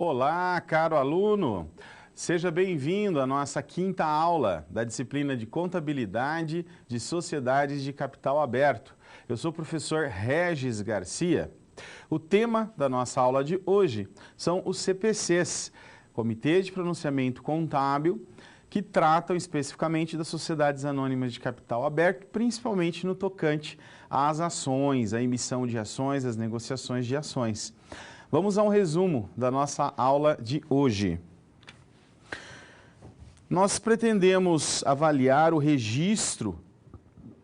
Olá, caro aluno! Seja bem-vindo à nossa quinta aula da disciplina de Contabilidade de Sociedades de Capital Aberto. Eu sou o professor Regis Garcia. O tema da nossa aula de hoje são os CPCs, Comitê de Pronunciamento Contábil, que tratam especificamente das sociedades anônimas de capital aberto, principalmente no tocante às ações, à emissão de ações, às negociações de ações. Vamos a um resumo da nossa aula de hoje. Nós pretendemos avaliar o registro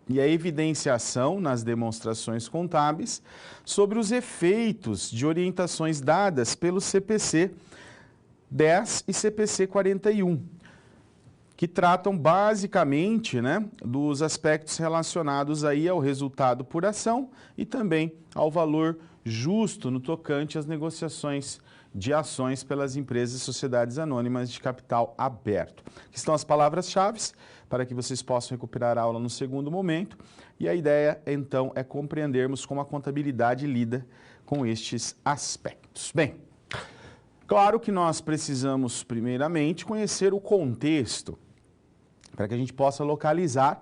e a evidenciação nas demonstrações contábeis sobre os efeitos de orientações dadas pelo CPC 10 e CPC 41, que tratam basicamente, dos aspectos relacionados aí ao resultado por ação e também ao valor justo no tocante às negociações de ações pelas empresas e sociedades anônimas de capital aberto. Aqui estão as palavras-chave para que vocês possam recuperar a aula no segundo momento. E a ideia, então, é compreendermos como a contabilidade lida com estes aspectos. Bem, claro que nós precisamos, primeiramente, conhecer o contexto, para que a gente possa localizar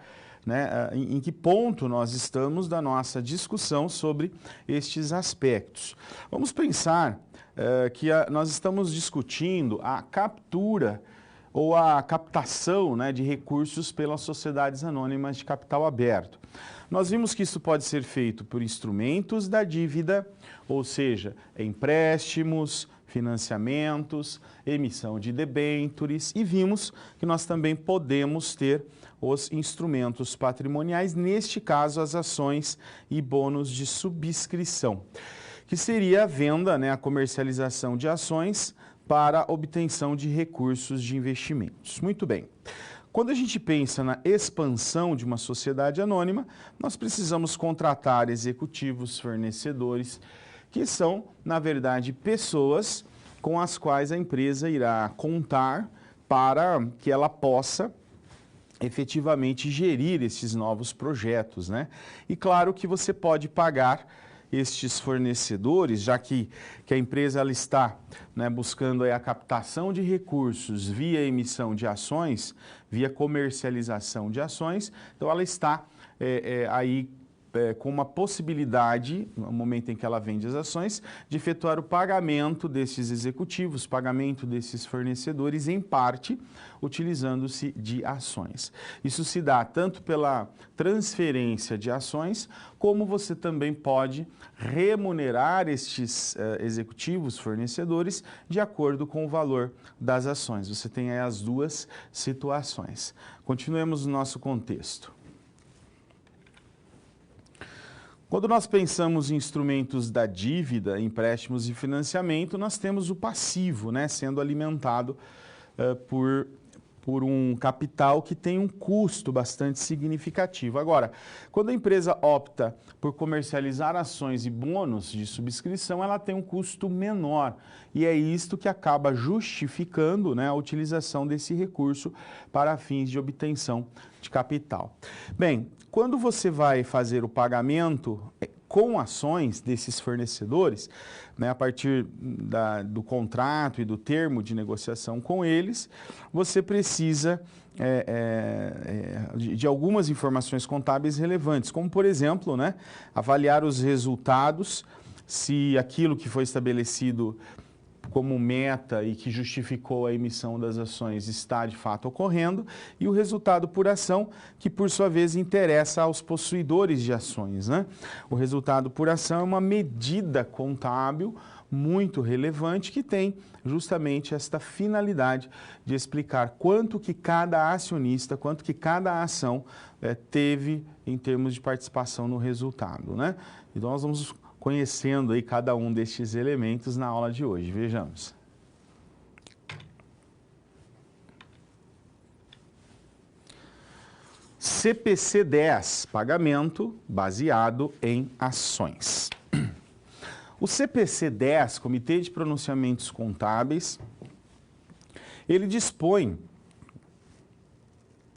em que ponto nós estamos da nossa discussão sobre estes aspectos. Vamos pensar que nós estamos discutindo a captura ou a captação de recursos pelas sociedades anônimas de capital aberto. Nós vimos que isso pode ser feito por instrumentos da dívida, ou seja, empréstimos, financiamentos, emissão de debêntures, e vimos que nós também podemos ter os instrumentos patrimoniais, neste caso as ações e bônus de subscrição, que seria a venda, a comercialização de ações para obtenção de recursos de investimentos. Muito bem. Quando a gente pensa na expansão de uma sociedade anônima, nós precisamos contratar executivos, fornecedores, que são, na verdade, pessoas com as quais a empresa irá contar para que ela possa efetivamente gerir esses novos projetos, E claro que você pode pagar estes fornecedores, já que a empresa ela está buscando aí a captação de recursos via emissão de ações, via comercialização de ações, então ela está com uma possibilidade, no momento em que ela vende as ações, de efetuar o pagamento desses executivos, pagamento desses fornecedores, em parte, utilizando-se de ações. Isso se dá tanto pela transferência de ações, como você também pode remunerar estes executivos, fornecedores, de acordo com o valor das ações. Você tem aí as duas situações. Continuemos no nosso contexto. Quando nós pensamos em instrumentos da dívida, empréstimos e financiamento, nós temos o passivo, sendo alimentado por um capital que tem um custo bastante significativo. Agora, quando a empresa opta por comercializar ações e bônus de subscrição, ela tem um custo menor. E é isto que acaba justificando a utilização desse recurso para fins de obtenção de capital. Bem, quando você vai fazer o pagamento com ações desses fornecedores, a partir do contrato e do termo de negociação com eles, você precisa de algumas informações contábeis relevantes, como, por exemplo, avaliar os resultados, se aquilo que foi estabelecido como meta e que justificou a emissão das ações está de fato ocorrendo, e o resultado por ação, que por sua vez interessa aos possuidores de ações. O resultado por ação é uma medida contábil muito relevante que tem justamente esta finalidade de explicar quanto que cada acionista, quanto que cada ação teve em termos de participação no resultado. Então nós vamos conhecendo aí cada um destes elementos na aula de hoje. Vejamos. CPC 10, pagamento baseado em ações. O CPC 10, Comitê de Pronunciamentos Contábeis, ele dispõe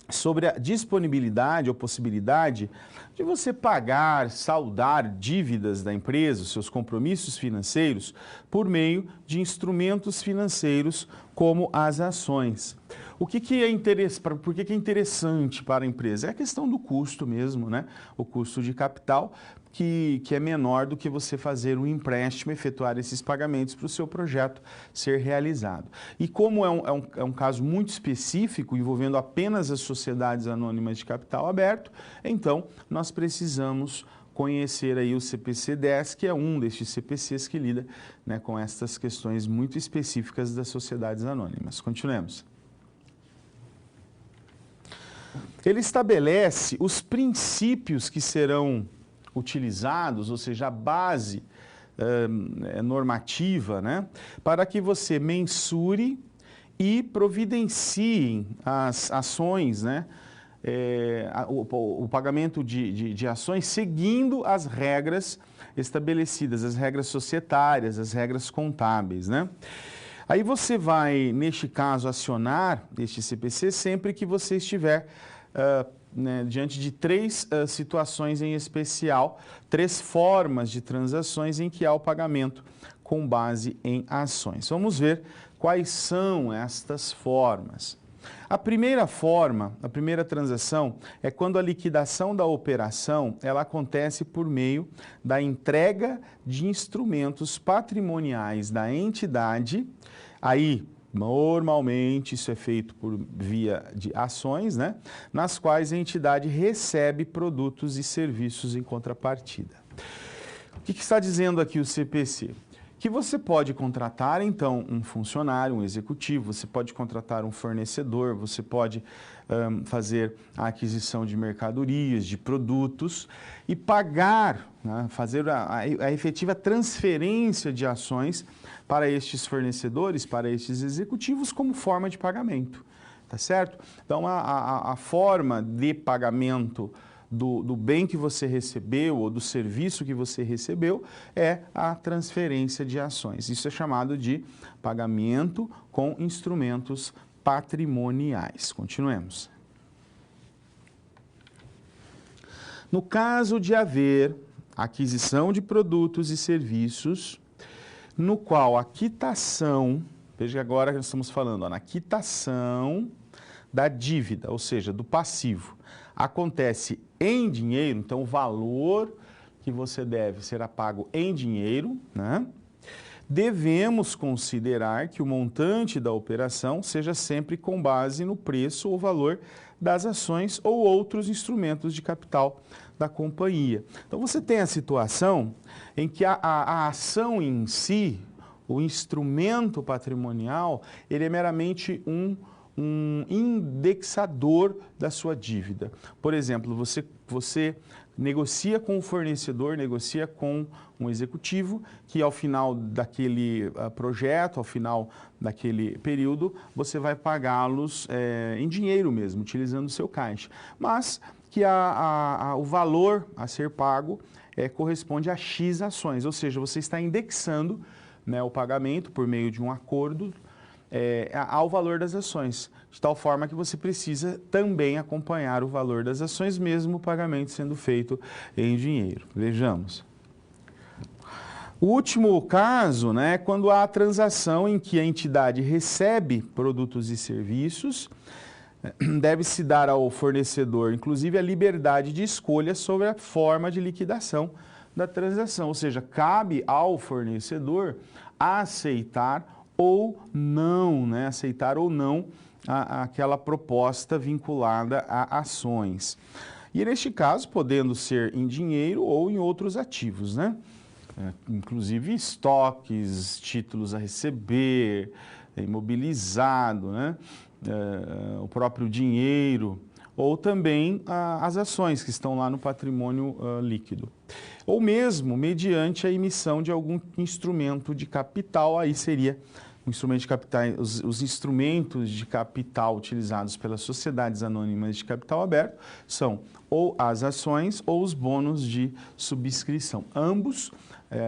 sobre a disponibilidade ou possibilidade de você pagar, saldar dívidas da empresa, os seus compromissos financeiros, por meio de instrumentos financeiros como as ações. O que é interessante, por que é interessante para a empresa? É a questão do custo mesmo, né? O custo de capital, que é menor do que você fazer um empréstimo, efetuar esses pagamentos para o seu projeto ser realizado. E como é um caso muito específico, envolvendo apenas as sociedades anônimas de capital aberto, então nós precisamos conhecer aí o CPC 10, que é um destes CPCs que lida, né, com estas questões muito específicas das sociedades anônimas. Continuemos. Ele estabelece os princípios que serão utilizados, ou seja, a base normativa, né, para que você mensure e providencie as ações, né, o pagamento de ações seguindo as regras estabelecidas, as regras societárias, as regras contábeis, né? Aí você vai, neste caso, acionar este CPC sempre que você estiver diante de três situações em especial, três formas de transações em que há o pagamento com base em ações. Vamos ver quais são estas formas. A primeira forma, a primeira transação, é quando a liquidação da operação ela acontece por meio da entrega de instrumentos patrimoniais da entidade. Aí, normalmente, isso é feito por via de ações, né, nas quais a entidade recebe produtos e serviços em contrapartida. O que está dizendo aqui o CPC? Que você pode contratar, então, um funcionário, um executivo, você pode contratar um fornecedor, você pode fazer a aquisição de mercadorias, de produtos e pagar, né, fazer a efetiva transferência de ações para estes fornecedores, para estes executivos, como forma de pagamento, tá certo? Então, a forma de pagamento do bem que você recebeu ou do serviço que você recebeu é a transferência de ações. Isso é chamado de pagamento com instrumentos patrimoniais. Continuemos. No caso de haver aquisição de produtos e serviços, no qual a quitação, veja que agora nós estamos falando, na quitação da dívida, ou seja, do passivo, acontece em dinheiro, então o valor que você deve será pago em dinheiro, né? Devemos considerar que o montante da operação seja sempre com base no preço ou valor das ações ou outros instrumentos de capital da companhia. Então você tem a situação em que a ação em si, o instrumento patrimonial, ele é meramente um indexador da sua dívida. Por exemplo, você negocia com o fornecedor, negocia com um executivo, que ao final daquele projeto, ao final daquele período, você vai pagá-los em dinheiro mesmo, utilizando o seu caixa. Mas que o valor a ser pago corresponde a X ações, ou seja, você está indexando, né, o pagamento por meio de um acordo ao valor das ações, de tal forma que você precisa também acompanhar o valor das ações, mesmo o pagamento sendo feito em dinheiro. Vejamos. O último caso, né, é quando há a transação em que a entidade recebe produtos e serviços, deve-se dar ao fornecedor, inclusive, a liberdade de escolha sobre a forma de liquidação da transação, ou seja, cabe ao fornecedor aceitar ou não, né, aceitar ou não aquela proposta vinculada a ações. E neste caso, podendo ser em dinheiro ou em outros ativos, né? Inclusive estoques, títulos a receber, imobilizado, né? O próprio dinheiro, ou também as ações que estão lá no patrimônio líquido. Ou mesmo mediante a emissão de algum instrumento de capital, aí seria o instrumento de capital, os instrumentos de capital utilizados pelas sociedades anônimas de capital aberto são ou as ações ou os bônus de subscrição, ambos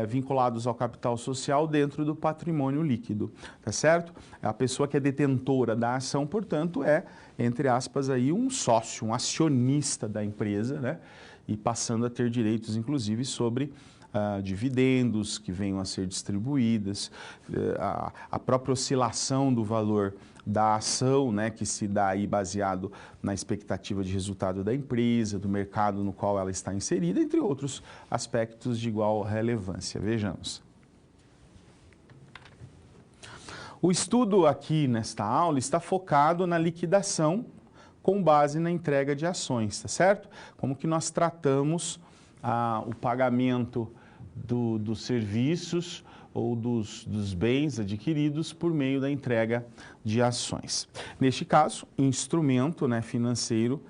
vinculados ao capital social dentro do patrimônio líquido, tá certo? A pessoa que é detentora da ação, portanto, entre aspas, aí um sócio, um acionista da empresa, né? e passando a ter direitos, inclusive, sobre dividendos que venham a ser distribuídas, a própria oscilação do valor da ação, né, que se dá aí baseado na expectativa de resultado da empresa, do mercado no qual ela está inserida, entre outros aspectos de igual relevância. Vejamos. O estudo aqui nesta aula está focado na liquidação com base na entrega de ações, tá certo? Como que nós tratamos o pagamento dos serviços ou dos bens adquiridos por meio da entrega de ações. Neste caso, instrumento, né, financeiro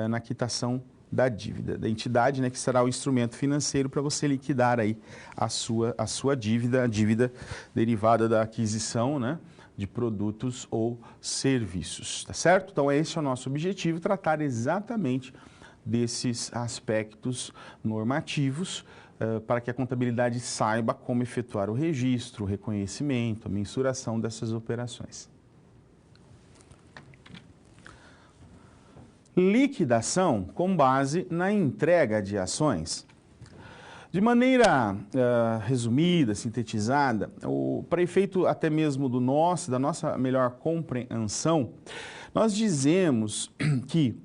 na quitação da dívida, da entidade, né, que será o instrumento financeiro para você liquidar aí a sua dívida, a dívida derivada da aquisição, né, de produtos ou serviços, tá certo? Então, esse é o nosso objetivo, tratar exatamente desses aspectos normativos para que a contabilidade saiba como efetuar o registro, o reconhecimento, a mensuração dessas operações. Liquidação com base na entrega de ações. De maneira resumida, sintetizada, para efeito até mesmo da nossa melhor compreensão, nós dizemos que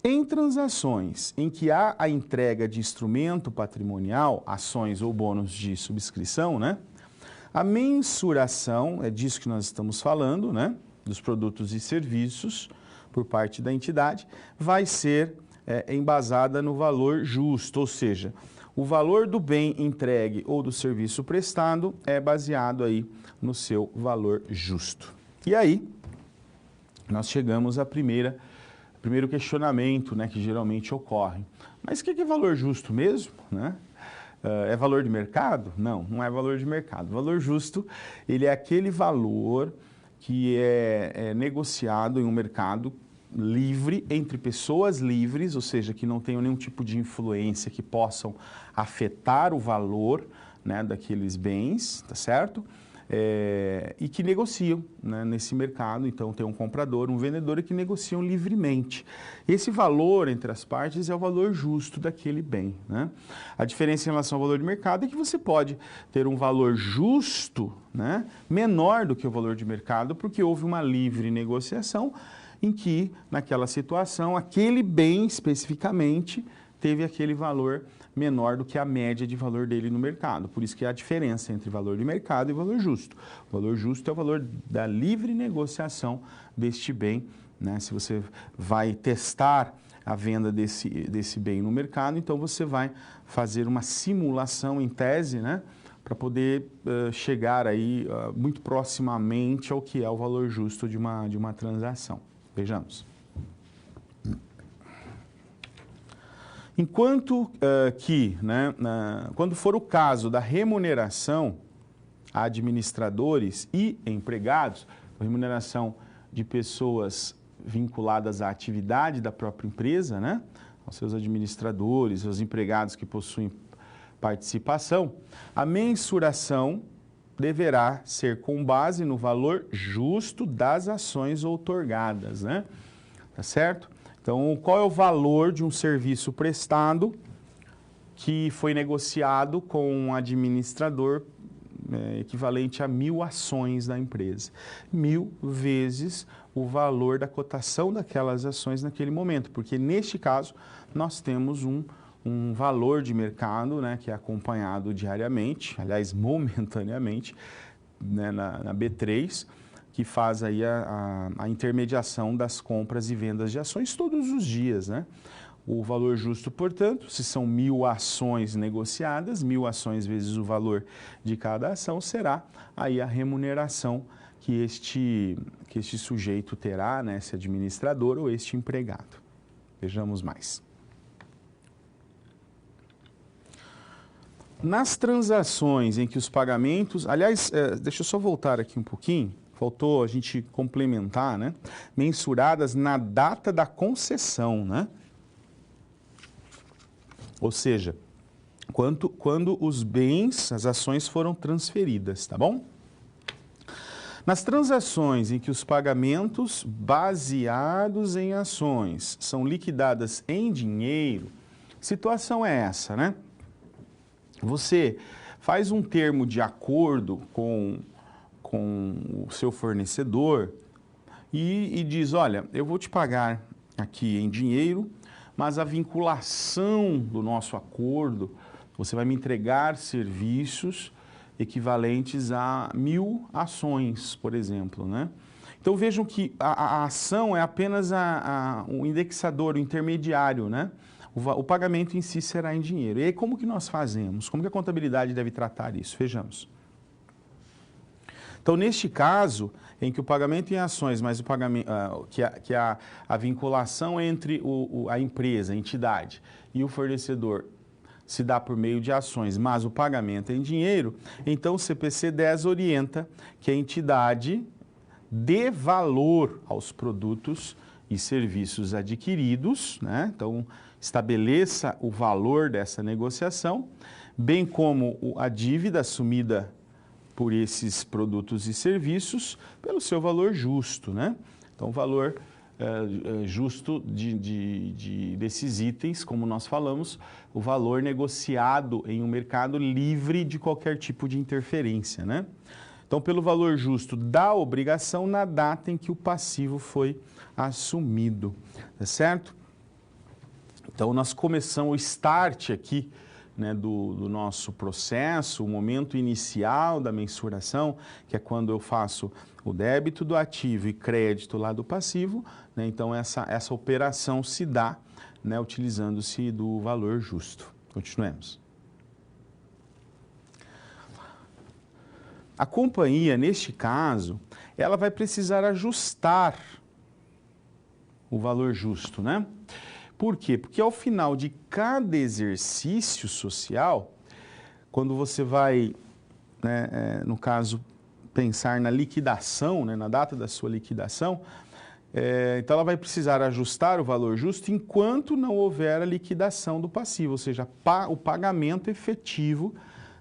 em transações em que há a entrega de instrumento patrimonial, ações ou bônus de subscrição, né, a mensuração, é disso que nós estamos falando, né, dos produtos e serviços por parte da entidade, vai ser embasada no valor justo, ou seja, o valor do bem entregue ou do serviço prestado é baseado aí no seu valor justo. E aí, nós chegamos à primeiro questionamento, né, que geralmente ocorre. Mas o que é valor justo mesmo, né? É valor de mercado? Não, não é valor de mercado. O valor justo, ele é aquele valor que é negociado em um mercado livre, entre pessoas livres, ou seja, que não tenham nenhum tipo de influência que possam afetar o valor, né, daqueles bens, tá certo? E que negociam, né, nesse mercado. Então tem um comprador, um vendedor que negociam livremente. Esse valor entre as partes é o valor justo daquele bem, né? A diferença em relação ao valor de mercado é que você pode ter um valor justo, né, menor do que o valor de mercado, porque houve uma livre negociação em que, naquela situação, aquele bem especificamente teve aquele valor menor do que a média de valor dele no mercado. Por isso que há a diferença entre valor de mercado e valor justo. O valor justo é o valor da livre negociação deste bem, né? Se você vai testar a venda desse bem no mercado, então você vai fazer uma simulação em tese, né, para poder chegar aí muito proximamente ao que é o valor justo de uma transação. Vejamos. Enquanto que, né, quando for o caso da remuneração a administradores e empregados, a remuneração de pessoas vinculadas à atividade da própria empresa, né, aos seus administradores, aos empregados que possuem participação, a mensuração deverá ser com base no valor justo das ações outorgadas, né? Tá certo? Então, qual é o valor de um serviço prestado que foi negociado com um administrador equivalente a 1.000 ações da empresa? 1.000 vezes o valor da cotação daquelas ações naquele momento, porque neste caso nós temos um valor de mercado, né, que é acompanhado diariamente, aliás, momentaneamente, né, na B3, que faz aí a intermediação das compras e vendas de ações todos os dias, né? O valor justo, portanto, se são 1.000 ações negociadas, 1.000 ações vezes o valor de cada ação, será aí a remuneração que este sujeito terá, né, esse administrador ou este empregado. Vejamos mais. Nas transações em que os pagamentos... Aliás, deixa eu só voltar aqui um pouquinho. Faltou a gente complementar, né? Mensuradas na data da concessão, né? Ou seja, quando os bens, as ações foram transferidas, tá bom? Nas transações em que os pagamentos baseados em ações são liquidadas em dinheiro, situação é essa, né? Você faz um termo de acordo com o seu fornecedor e diz, olha, eu vou te pagar aqui em dinheiro, mas a vinculação do nosso acordo, você vai me entregar serviços equivalentes a 1000 ações, por exemplo, né? Então vejam que a ação é apenas o indexador, o intermediário, né? O pagamento em si será em dinheiro. E aí como que nós fazemos? Como que a contabilidade deve tratar isso? Vejamos. Então, neste caso, em que o pagamento em ações, mas o pagamento, a vinculação entre a empresa, a entidade e o fornecedor se dá por meio de ações, mas o pagamento é em dinheiro, então o CPC 10 orienta que a entidade dê valor aos produtos e serviços adquiridos, né? Então, estabeleça o valor dessa negociação, bem como a dívida assumida por esses produtos e serviços pelo seu valor justo, né? Então, o valor justo desses itens, como nós falamos, o valor negociado em um mercado livre de qualquer tipo de interferência, né? Então, pelo valor justo da obrigação na data em que o passivo foi assumido, tá certo? Então, nós começamos o start aqui, né, do nosso processo, o momento inicial da mensuração, que é quando eu faço o débito do ativo e crédito lá do passivo, né? Então essa operação se dá, né, utilizando-se do valor justo. Continuemos. A companhia, neste caso, ela vai precisar ajustar o valor justo, né? Por quê? Porque ao final de cada exercício social, quando você vai, né, no caso, pensar na liquidação, né, na data da sua liquidação, então ela vai precisar ajustar o valor justo enquanto não houver a liquidação do passivo, ou seja, o pagamento efetivo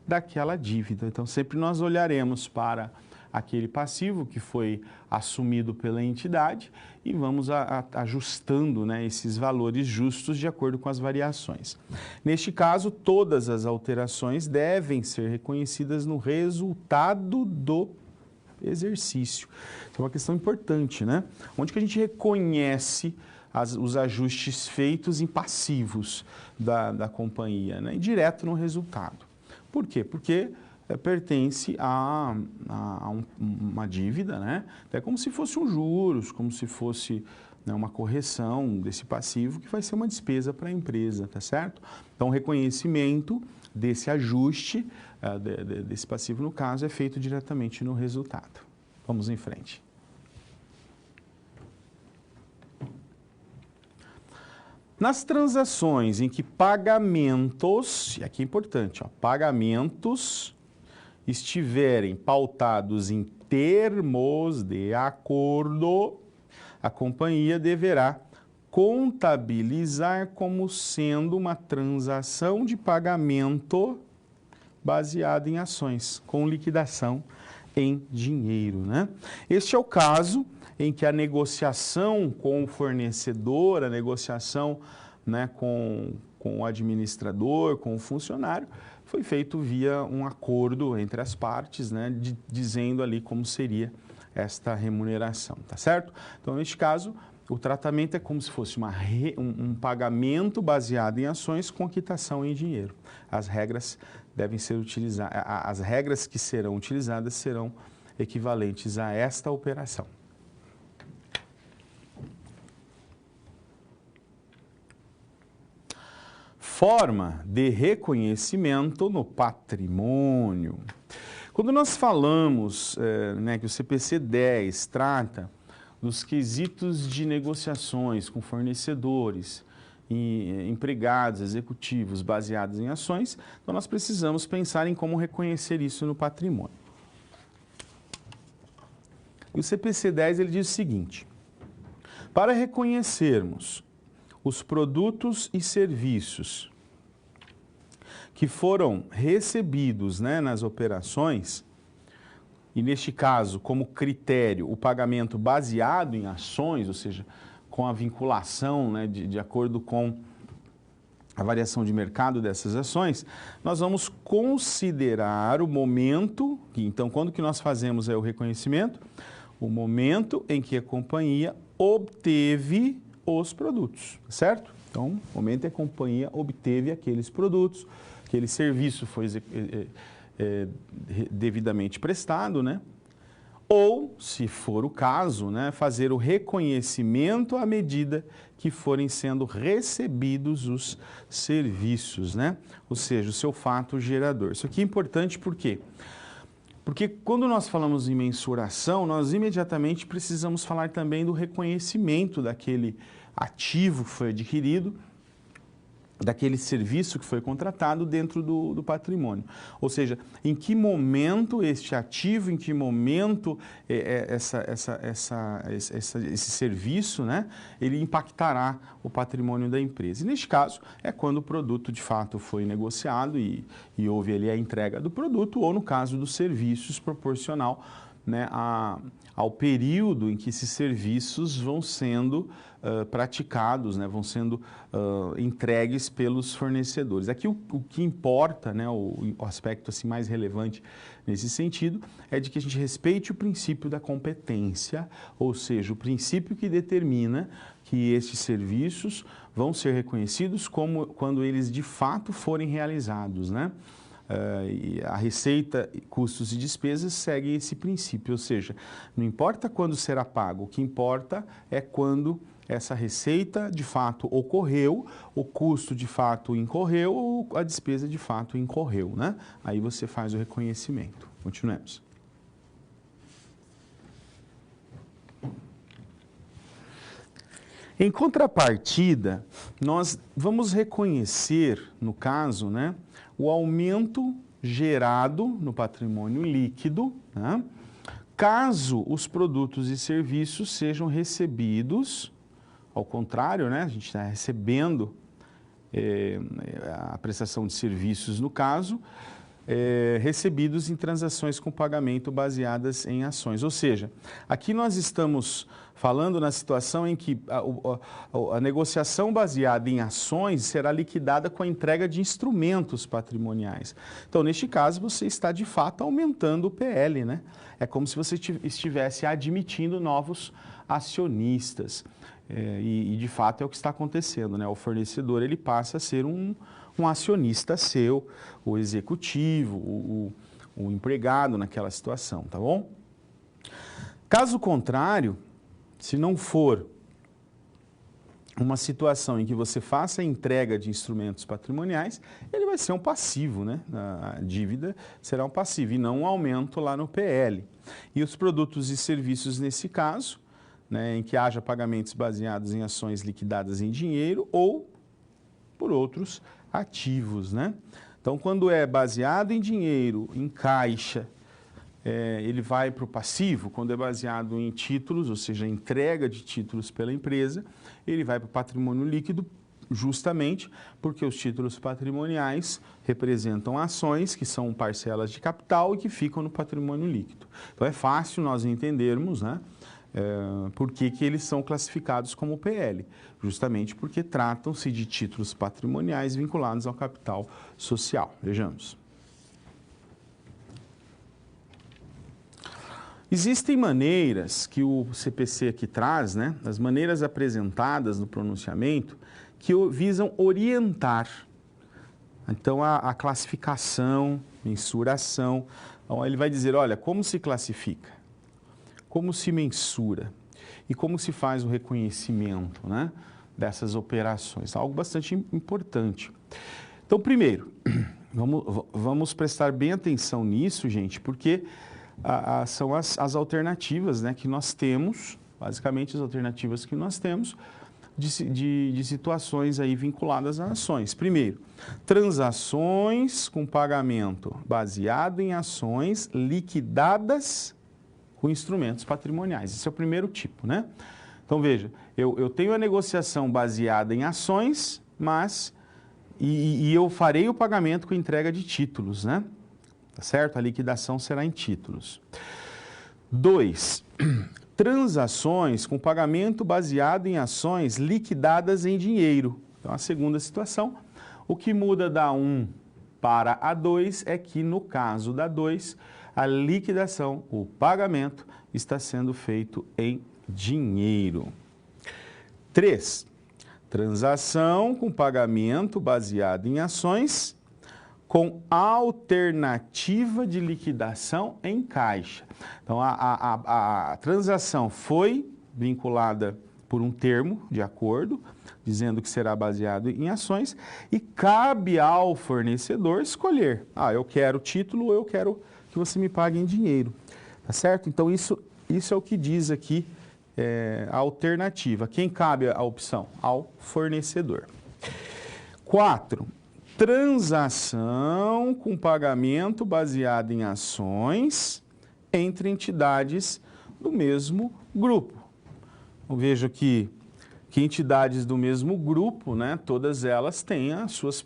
daquela dívida. Então sempre nós olharemos para aquele passivo que foi assumido pela entidade e vamos ajustando, né, esses valores justos de acordo com as variações. Neste caso, todas as alterações devem ser reconhecidas no resultado do exercício. Isso é uma questão importante, né? Onde que a gente reconhece os ajustes feitos em passivos da companhia, né? E direto no resultado. Por quê? Porque pertence a uma dívida, né? É como se fosse um juros, como se fosse, né, uma correção desse passivo que vai ser uma despesa para a empresa, tá certo? Então, o reconhecimento desse ajuste, desse passivo, no caso, é feito diretamente no resultado. Vamos em frente. Nas transações em que pagamentos, e aqui é importante, ó, pagamentos estiverem pautados em termos de acordo, a companhia deverá contabilizar como sendo uma transação de pagamento baseada em ações, com liquidação em dinheiro, né? Este é o caso em que a negociação com o fornecedor, a negociação, né, com o administrador, com o funcionário, foi feito via um acordo entre as partes, né, dizendo ali como seria esta remuneração, tá certo? Então, neste caso, o tratamento é como se fosse um pagamento baseado em ações com quitação em dinheiro. As regras devem ser utilizadas, as regras que serão utilizadas serão equivalentes a esta operação. Forma de reconhecimento no patrimônio. Quando nós falamos, né, que o CPC 10 trata dos quesitos de negociações com fornecedores, e empregados, executivos baseados em ações, então nós precisamos pensar em como reconhecer isso no patrimônio. E o CPC 10 ele diz o seguinte: para reconhecermos os produtos e serviços que foram recebidos, né, nas operações, e neste caso, como critério, o pagamento baseado em ações, ou seja, com a vinculação, né, de acordo com a variação de mercado dessas ações, nós vamos considerar o momento, então quando que nós fazemos o reconhecimento? O momento em que a companhia obteve os produtos, certo? Então, o momento em que a companhia obteve aqueles produtos, aquele serviço foi devidamente prestado, né? Ou, se for o caso, né, fazer o reconhecimento à medida que forem sendo recebidos os serviços, né? Ou seja, o seu fato gerador. Isso aqui é importante por quê? Porque quando nós falamos em mensuração, nós imediatamente precisamos falar também do reconhecimento daquele ativo que foi adquirido, daquele serviço que foi contratado dentro do patrimônio. Ou seja, em que momento este ativo, em que momento esse serviço, né, ele impactará o patrimônio da empresa. E neste caso, é quando o produto de fato foi negociado e houve ali a entrega do produto, ou no caso dos serviços, proporcional, né, ao período em que esses serviços vão sendo praticados, né, vão sendo entregues pelos fornecedores. Aqui o que importa, né, o aspecto assim, mais relevante nesse sentido, é de que a gente respeite o princípio da competência, ou seja, o princípio que determina que estes serviços vão ser reconhecidos como quando eles de fato forem realizados, né? A receita, custos e despesas segue esse princípio, ou seja, não importa quando será pago, o que importa é quando essa receita de fato ocorreu, o custo de fato incorreu ou a despesa de fato incorreu, né? Aí você faz o reconhecimento. Continuemos. Em contrapartida, nós vamos reconhecer, no caso, né, o aumento gerado no patrimônio líquido, né, caso os produtos e serviços sejam recebidos, ao contrário, né, a gente está recebendo a prestação de serviços, no caso, recebidos em transações com pagamento baseadas em ações. Ou seja, aqui nós estamos falando na situação em que a negociação baseada em ações será liquidada com a entrega de instrumentos patrimoniais. Então, neste caso, você está de fato aumentando o PL, né? É como se você estivesse admitindo novos acionistas. E de fato é o que está acontecendo, né? O fornecedor ele passa a ser um acionista seu, o executivo, o empregado naquela situação, tá bom? Caso contrário, se não for uma situação em que você faça a entrega de instrumentos patrimoniais, ele vai ser um passivo, né? A dívida será um passivo e não um aumento lá no PL. E os produtos e serviços nesse caso, né, em que haja pagamentos baseados em ações liquidadas em dinheiro ou por outros ativos, né? Então, quando é baseado em dinheiro, em caixa, ele vai para o passivo. Quando é baseado em títulos, ou seja, entrega de títulos pela empresa, ele vai para o patrimônio líquido, justamente porque os títulos patrimoniais representam ações que são parcelas de capital e que ficam no patrimônio líquido. Então, é fácil nós entendermos, né? Por que eles são classificados como PL? Justamente porque tratam-se de títulos patrimoniais vinculados ao capital social. Vejamos. Existem maneiras que o CPC aqui traz, né? As maneiras apresentadas no pronunciamento que visam orientar. Então, a classificação, mensuração. Então, ele vai dizer, olha, como se classifica? Como se mensura e como se faz o reconhecimento, né, dessas operações. Algo bastante importante. Então, primeiro, vamos prestar bem atenção nisso, gente, porque são as alternativas, né, que nós temos, basicamente as alternativas que nós temos de situações aí vinculadas a ações. Primeiro, transações com pagamento baseado em ações liquidadas com instrumentos patrimoniais. Esse é o primeiro tipo, né? Então, veja, eu tenho a negociação baseada em ações, mas eu farei o pagamento com entrega de títulos, né? Tá certo? A liquidação será em títulos. 2. Transações com pagamento baseado em ações liquidadas em dinheiro. Então, a segunda situação, O que muda da 1 para a 2 é que, no caso da 2, a liquidação, o pagamento, está sendo feito em dinheiro. 3. Transação com pagamento baseado em ações com alternativa de liquidação em caixa. Então, a transação foi vinculada por um termo de acordo, dizendo que será baseado em ações, e cabe ao fornecedor escolher. Eu quero título ou eu quero que você me pague em dinheiro. Tá certo? Então, isso é o que diz aqui a alternativa. Quem cabe a opção? Ao fornecedor. 4. Transação com pagamento baseado em ações entre entidades do mesmo grupo. Eu vejo que entidades do mesmo grupo, né, todas elas têm as suas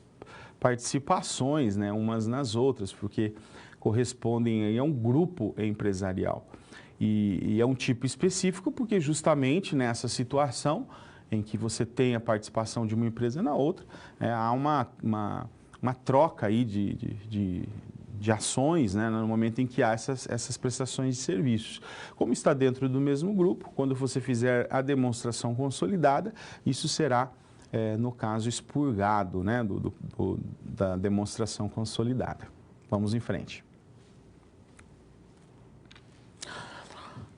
participações, né, umas nas outras, porque correspondem a um grupo empresarial. E é um tipo específico porque justamente nessa situação em que você tem a participação de uma empresa na outra, há uma troca aí de ações, né, no momento em que há essas prestações de serviços. Como está dentro do mesmo grupo, quando você fizer a demonstração consolidada, isso será, no caso, expurgado, né, da demonstração consolidada. Vamos em frente.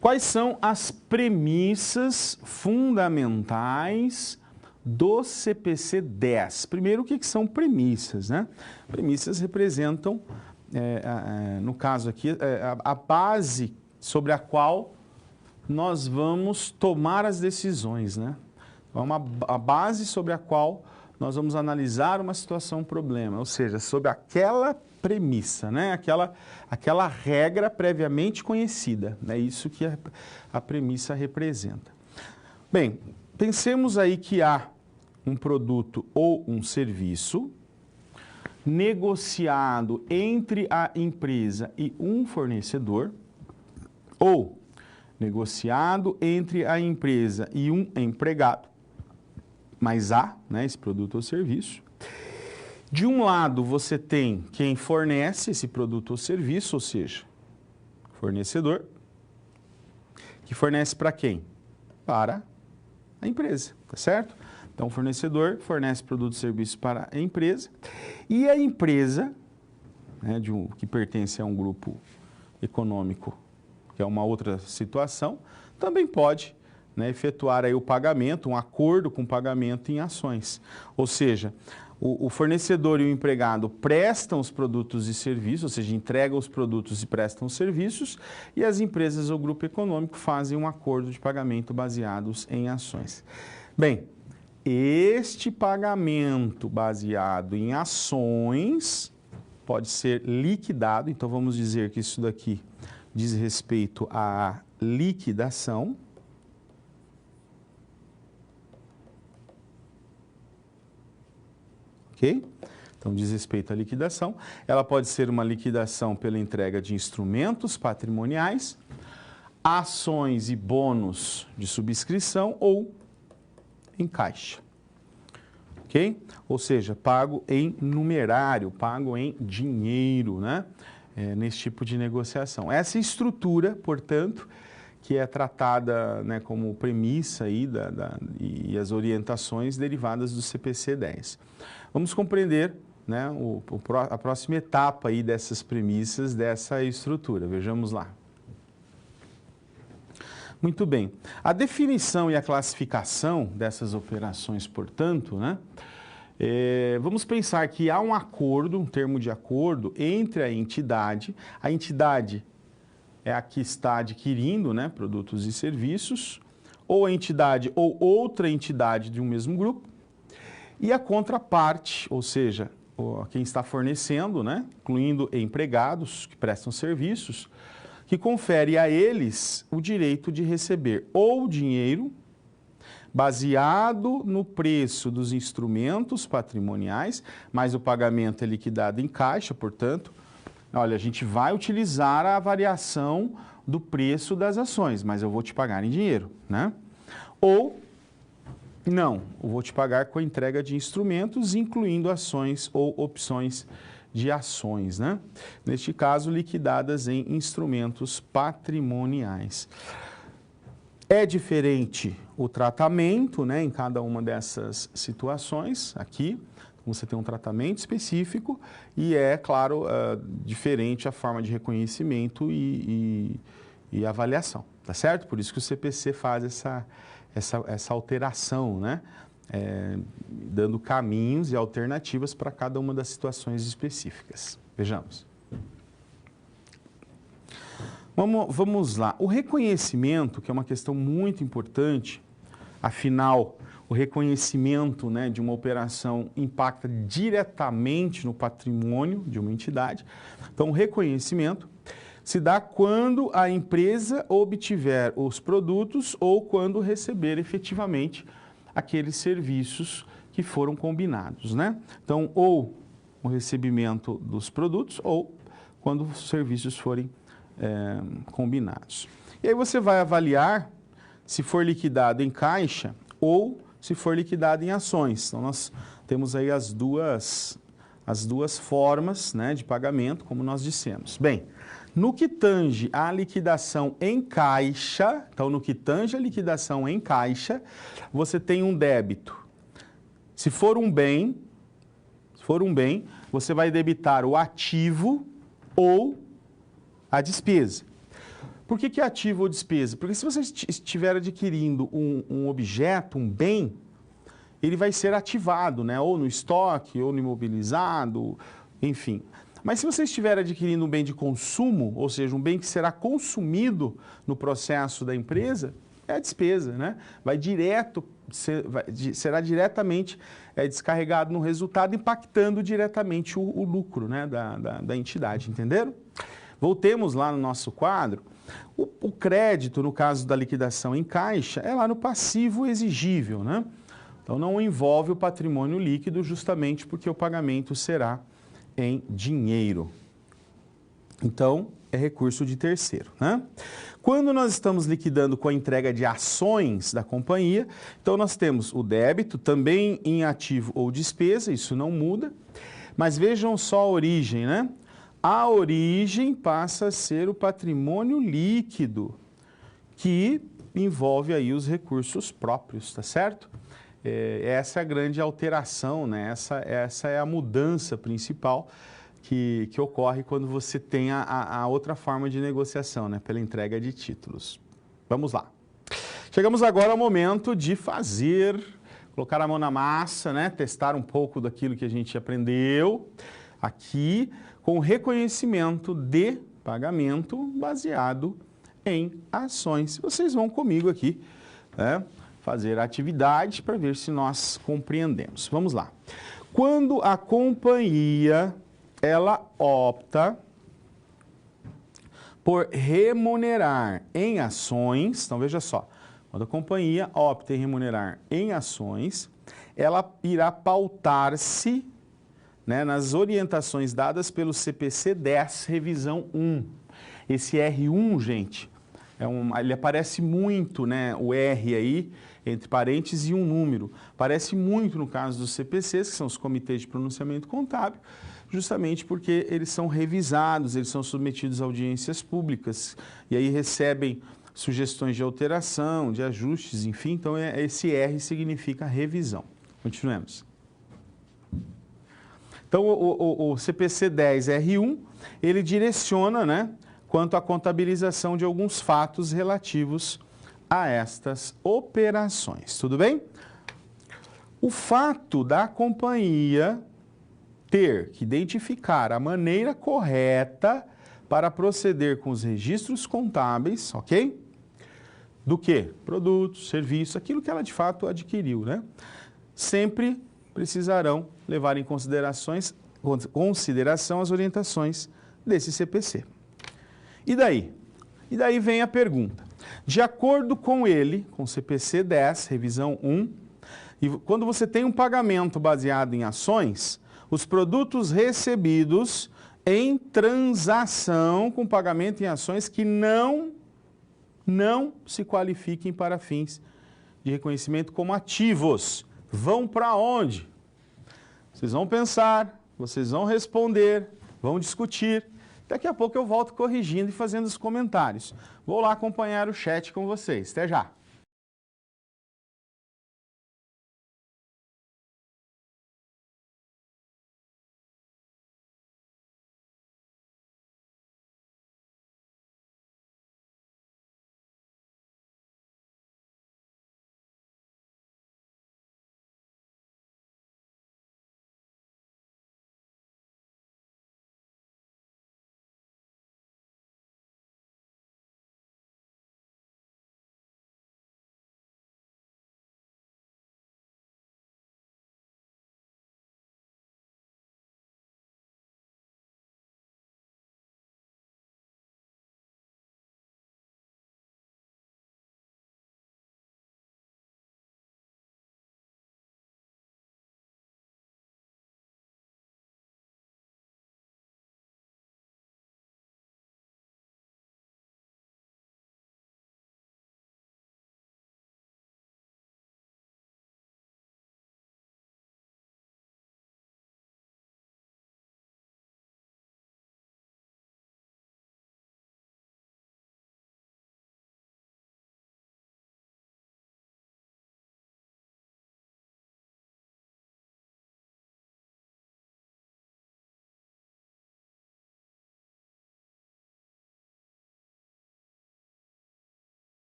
Quais são as premissas fundamentais do CPC 10? Primeiro, o que são premissas, né? Premissas representam, no caso aqui, a base sobre a qual nós vamos tomar as decisões, né? A base sobre a qual nós vamos analisar uma situação, um problema, ou seja, sobre aquela premissa, né? Aquela regra previamente conhecida. É isso que a premissa representa. Bem, pensemos aí que há um produto ou um serviço negociado entre a empresa e um fornecedor, ou negociado entre a empresa e um empregado, mas há, né, esse produto ou serviço. De um lado, você tem quem fornece esse produto ou serviço, ou seja, fornecedor, que fornece para quem? Para a empresa, tá certo? Então, o fornecedor fornece produto ou serviço para a empresa e a empresa, né, que pertence a um grupo econômico, que é uma outra situação, também pode, né, efetuar aí o pagamento, um acordo com pagamento em ações. Ou seja, o fornecedor e o empregado prestam os produtos e serviços, ou seja, entregam os produtos e prestam os serviços, e as empresas ou grupo econômico fazem um acordo de pagamento baseados em ações. Bem, este pagamento baseado em ações pode ser liquidado, então vamos dizer que isso daqui diz respeito à liquidação. Ok? Então, diz respeito à liquidação. Ela pode ser uma liquidação pela entrega de instrumentos patrimoniais, ações e bônus de subscrição ou em caixa. Ok? Ou seja, pago em numerário, pago em dinheiro, né? Nesse tipo de negociação. Essa estrutura, portanto, que é tratada, né, como premissa aí e as orientações derivadas do CPC 10. Vamos compreender, né, a próxima etapa aí dessas premissas, dessa estrutura. Vejamos lá. Muito bem. A definição e a classificação dessas operações, portanto, né, vamos pensar que há um acordo, um termo de acordo entre a entidade é a que está adquirindo, né, produtos e serviços, ou a entidade ou outra entidade de um mesmo grupo, e a contraparte, ou seja, quem está fornecendo, né, incluindo empregados que prestam serviços, que confere a eles o direito de receber ou dinheiro baseado no preço dos instrumentos patrimoniais, mas o pagamento é liquidado em caixa, portanto, olha, a gente vai utilizar a variação do preço das ações, mas eu vou te pagar em dinheiro, né? Ou Não, eu vou te pagar com a entrega de instrumentos, incluindo ações ou opções de ações, né? Neste caso, liquidadas em instrumentos patrimoniais. É diferente o tratamento, né, em cada uma dessas situações aqui. Você tem um tratamento específico e é, claro, diferente a forma de reconhecimento e avaliação, tá certo? Por isso que o CPC faz essa alteração, né? Dando caminhos e alternativas para cada uma das situações específicas. Vejamos. Vamos lá. O reconhecimento, que é uma questão muito importante, afinal, o reconhecimento, né, de uma operação impacta diretamente no patrimônio de uma entidade. Então, o reconhecimento se dá quando a empresa obtiver os produtos ou quando receber efetivamente aqueles serviços que foram combinados, né? Então, ou o recebimento dos produtos ou quando os serviços forem combinados. E aí você vai avaliar se for liquidado em caixa ou se for liquidado em ações. Então, nós temos aí as duas formas, né, de pagamento, como nós dissemos. Bem, no que tange à liquidação em caixa, então no que tange à liquidação em caixa, você tem um débito. Se for um bem, você vai debitar o ativo ou a despesa. Por que ativo ou despesa? Porque se você estiver adquirindo um objeto, um bem, ele vai ser ativado, né? Ou no estoque, ou no imobilizado, enfim. Mas se você estiver adquirindo um bem de consumo, ou seja, um bem que será consumido no processo da empresa, é a despesa, né? Será diretamente descarregado no resultado, impactando diretamente o lucro, né, da entidade, entenderam? Voltemos lá no nosso quadro. O crédito, no caso da liquidação em caixa, é lá no passivo exigível, né? Então, não envolve o patrimônio líquido, justamente porque o pagamento será em dinheiro. Então, é recurso de terceiro, né? Quando nós estamos liquidando com a entrega de ações da companhia, então nós temos o débito também em ativo ou despesa, isso não muda, mas vejam só a origem, né? A origem passa a ser o patrimônio líquido, que envolve aí os recursos próprios, tá certo? Essa é a grande alteração, né? Essa é a mudança principal que ocorre quando você tem a outra forma de negociação, né? Pela entrega de títulos. Vamos lá. Chegamos agora ao momento de colocar a mão na massa, né? Testar um pouco daquilo que a gente aprendeu aqui, com reconhecimento de pagamento baseado em ações. Vocês vão comigo aqui, né, fazer a atividade para ver se nós compreendemos. Vamos lá. Quando a companhia ela opta por remunerar em ações, então veja só, quando a companhia opta em remunerar em ações, ela irá pautar-se, né, nas orientações dadas pelo CPC 10, revisão 1. Esse R1, gente, ele aparece muito, né, o R aí, entre parênteses e um número. Aparece muito no caso dos CPCs, que são os Comitês de Pronunciamento Contábil, justamente porque eles são revisados, eles são submetidos a audiências públicas, e aí recebem sugestões de alteração, de ajustes, enfim, então esse R significa revisão. Continuemos. Então, o CPC 10R1, ele direciona, né, quanto à contabilização de alguns fatos relativos a estas operações. Tudo bem? O fato da companhia ter que identificar a maneira correta para proceder com os registros contábeis, ok? Do que? Produtos, serviços, aquilo que ela de fato adquiriu, né? Sempre precisarão levar em consideração as orientações desse CPC. E daí? E daí vem a pergunta. De acordo com ele, com o CPC 10, revisão 1, e quando você tem um pagamento baseado em ações, os produtos recebidos em transação com pagamento em ações que não se qualifiquem para fins de reconhecimento como ativos. Vão para onde? Vocês vão pensar, vocês vão responder, vão discutir. Daqui a pouco eu volto corrigindo e fazendo os comentários. Vou lá acompanhar o chat com vocês. Até já!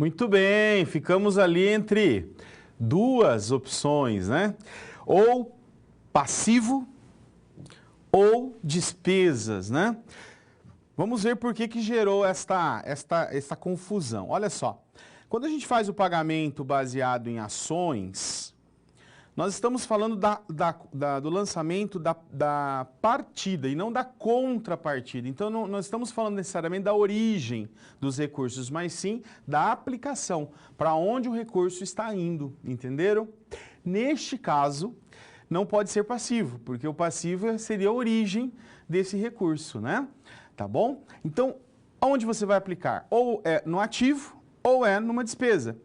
Muito bem, ficamos ali entre duas opções, né? Ou passivo ou despesas, né? Vamos ver por que que gerou esta confusão. Olha só, quando a gente faz o pagamento baseado em ações, nós estamos falando do lançamento da partida e não da contrapartida. Então, não estamos falando necessariamente da origem dos recursos, mas sim da aplicação, para onde o recurso está indo, entenderam? Neste caso, não pode ser passivo, porque o passivo seria a origem desse recurso, né? Tá bom? Então, onde você vai aplicar? Ou é no ativo ou é numa despesa.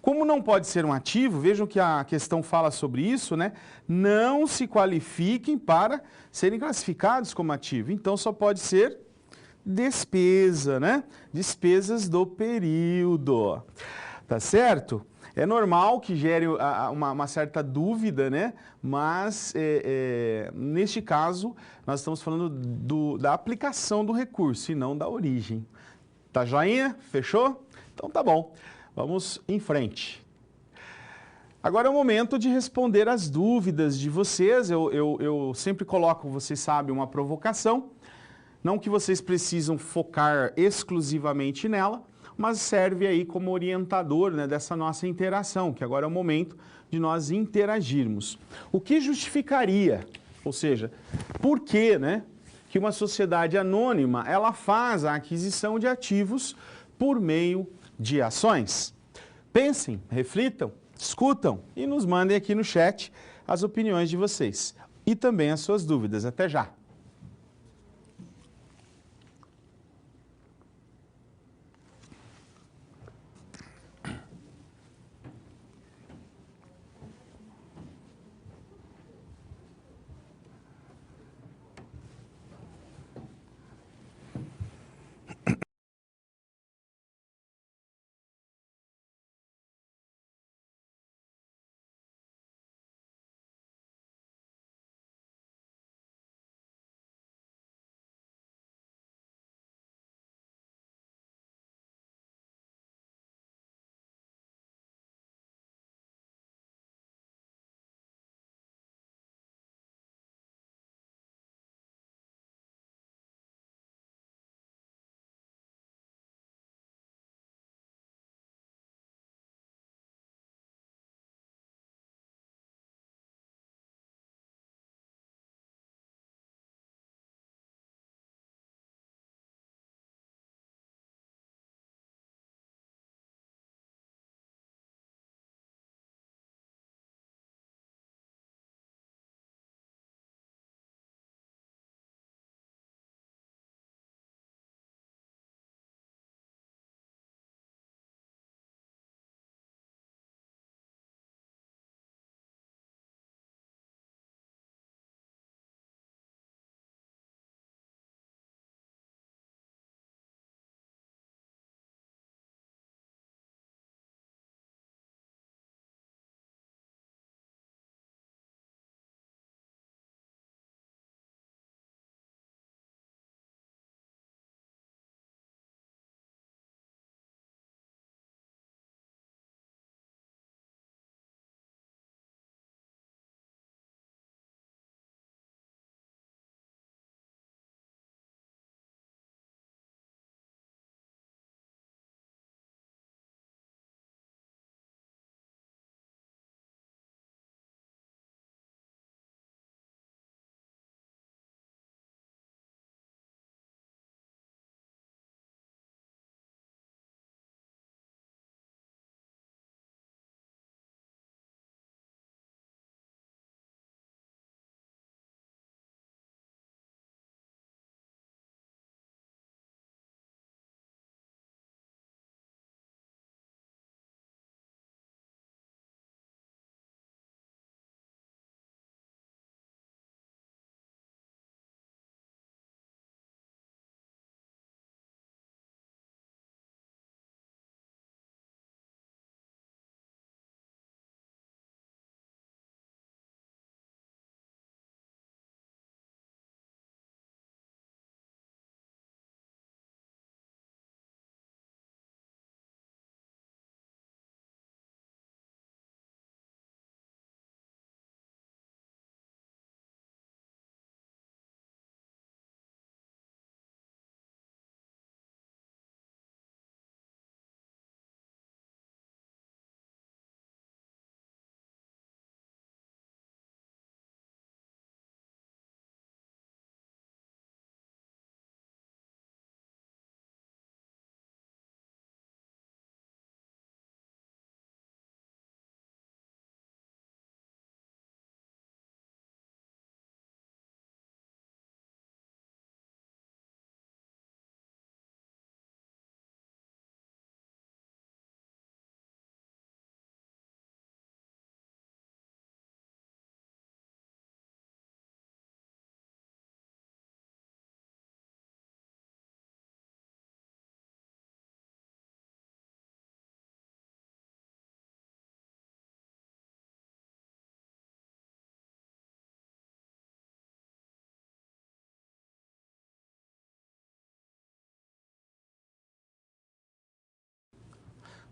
Como não pode ser um ativo, vejam que a questão fala sobre isso, né? Não se qualifiquem para serem classificados como ativo. Então, só pode ser despesa, né? Despesas do período. Tá certo? É normal que gere uma certa dúvida, né? Mas, neste caso, nós estamos falando da aplicação do recurso e não da origem. Tá joinha? Fechou? Então tá bom. Vamos em frente. Agora é o momento de responder as dúvidas de vocês. Eu sempre coloco, vocês sabem, uma provocação. Não que vocês precisam focar exclusivamente nela, mas serve aí como orientador, né, dessa nossa interação, que agora é o momento de nós interagirmos. O que justificaria, ou seja, por que, né, que uma sociedade anônima ela faz a aquisição de ativos por meio de ações? Pensem, reflitam, discutam e nos mandem aqui no chat as opiniões de vocês e também as suas dúvidas. Até já!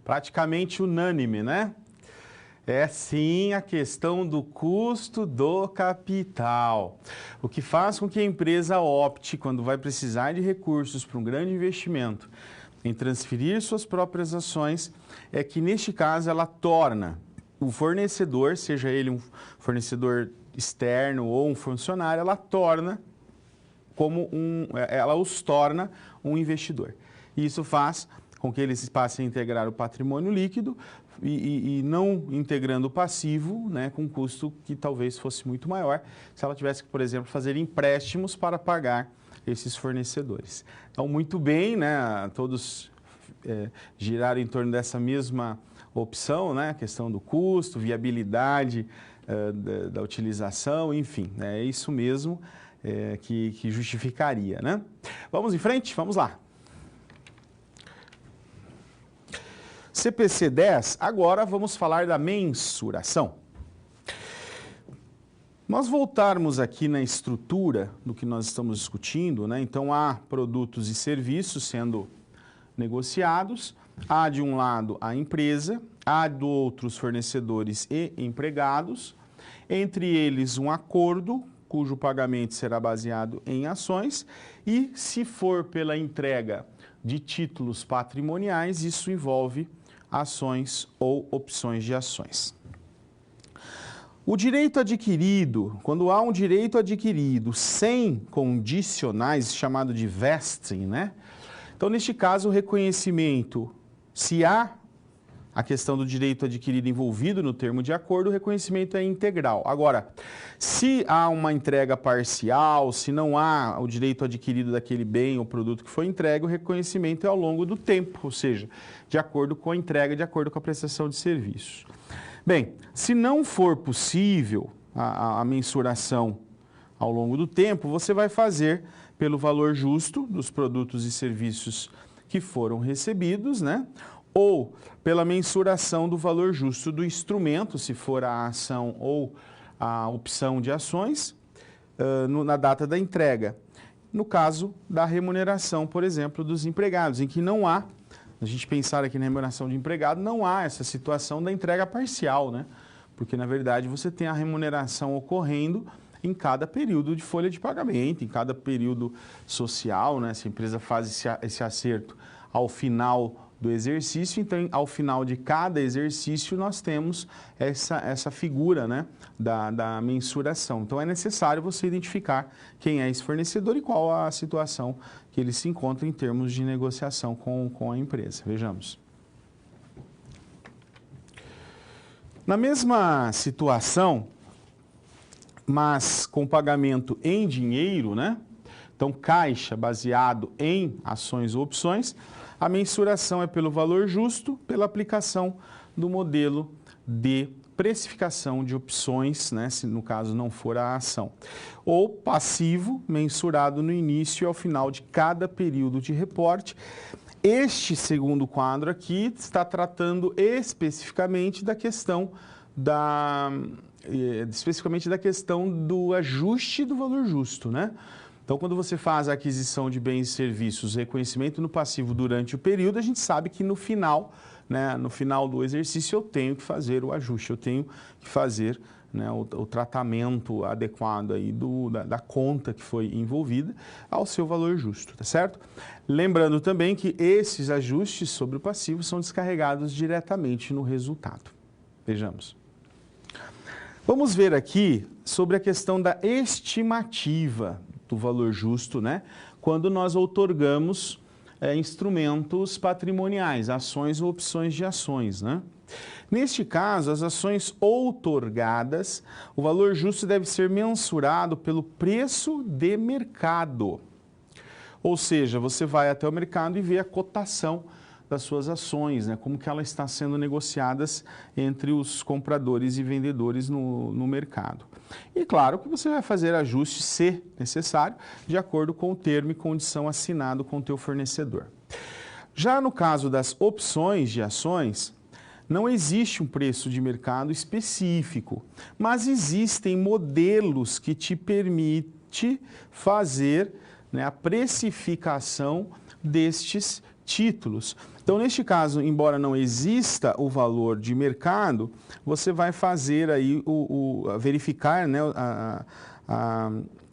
praticamente unânime, né? É sim a questão do custo do capital. O que faz com que a empresa opte, quando vai precisar de recursos para um grande investimento, em transferir suas próprias ações, é que neste caso ela torna o fornecedor, seja ele um fornecedor externo ou um funcionário, ela os torna um investidor. E isso faz com que eles passem a integrar o patrimônio líquido e não integrando o passivo, né, com um custo que talvez fosse muito maior se ela tivesse que, por exemplo, fazer empréstimos para pagar esses fornecedores. Então, muito bem, né, todos giraram em torno dessa mesma opção, né, a questão do custo, viabilidade da utilização, enfim, é isso mesmo que justificaria, né? Vamos em frente? Vamos lá. CPC 10, agora vamos falar da mensuração. Nós voltarmos aqui na estrutura do que nós estamos discutindo, né? Então, há produtos e serviços sendo negociados, há de um lado a empresa, há do outro os fornecedores e empregados, entre eles um acordo cujo pagamento será baseado em ações e, se for pela entrega de títulos patrimoniais, isso envolve ações ou opções de ações. O direito adquirido, quando há um direito adquirido sem condicionais, chamado de vesting, né? Então, neste caso, o reconhecimento, se há a questão do direito adquirido envolvido no termo de acordo, o reconhecimento é integral. Agora, se há uma entrega parcial, se não há o direito adquirido daquele bem ou produto que foi entregue, o reconhecimento é ao longo do tempo, ou seja, de acordo com a entrega, de acordo com a prestação de serviços. Bem, se não for possível a mensuração ao longo do tempo, você vai fazer pelo valor justo dos produtos e serviços que foram recebidos, né? Ou pela mensuração do valor justo do instrumento, se for a ação ou a opção de ações, na data da entrega. No caso da remuneração, por exemplo, dos empregados, em que não há, a gente pensar aqui na remuneração de empregado, não há essa situação da entrega parcial, né? Porque, na verdade, você tem a remuneração ocorrendo em cada período de folha de pagamento, em cada período social, né? Se a empresa faz esse acerto ao final do exercício, então, ao final de cada exercício, nós temos essa figura, né, da mensuração. Então, é necessário você identificar quem é esse fornecedor e qual a situação que ele se encontra em termos de negociação com a empresa. Vejamos. Na mesma situação, mas com pagamento em dinheiro, né? Então, caixa baseado em ações ou opções, a mensuração é pelo valor justo, pela aplicação do modelo de precificação de opções, né, se no caso não for a ação. Ou passivo, mensurado no início e ao final de cada período de reporte. Este segundo quadro aqui está tratando especificamente da questão do ajuste do valor justo, né? Então, quando você faz a aquisição de bens e serviços, reconhecimento no passivo durante o período, a gente sabe que no final, né, no final do exercício, eu tenho que fazer o ajuste, eu tenho que fazer, né, o tratamento adequado aí da conta que foi envolvida ao seu valor justo, tá certo? Lembrando também que esses ajustes sobre o passivo são descarregados diretamente no resultado. Vejamos. Vamos ver aqui sobre a questão da estimativa do valor justo, né? Quando nós outorgamos instrumentos patrimoniais, ações ou opções de ações, né? Neste caso, as ações outorgadas, o valor justo deve ser mensurado pelo preço de mercado. Ou seja, você vai até o mercado e vê a cotação das suas ações, né? Como que elas estão sendo negociadas entre os compradores e vendedores no mercado. E claro que você vai fazer ajustes, se necessário, de acordo com o termo e condição assinado com o teu fornecedor. Já no caso das opções de ações, não existe um preço de mercado específico, mas existem modelos que te permitem fazer, né, a precificação destes títulos. Então, neste caso, embora não exista o valor de mercado, você vai fazer aí verificar, né,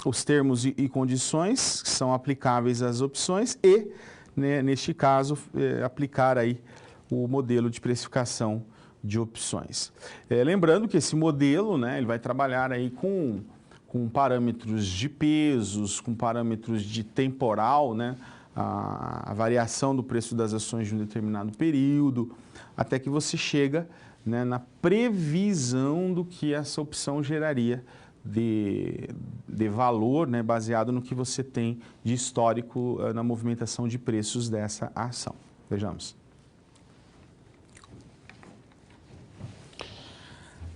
os termos e condições que são aplicáveis às opções e, né, neste caso, aplicar aí o modelo de precificação de opções. Lembrando que esse modelo, né, ele vai trabalhar aí com parâmetros de pesos, com parâmetros de temporal, né, a variação do preço das ações de um determinado período, até que você chega, né, na previsão do que essa opção geraria de valor, né, baseado no que você tem de histórico na movimentação de preços dessa ação. Vejamos.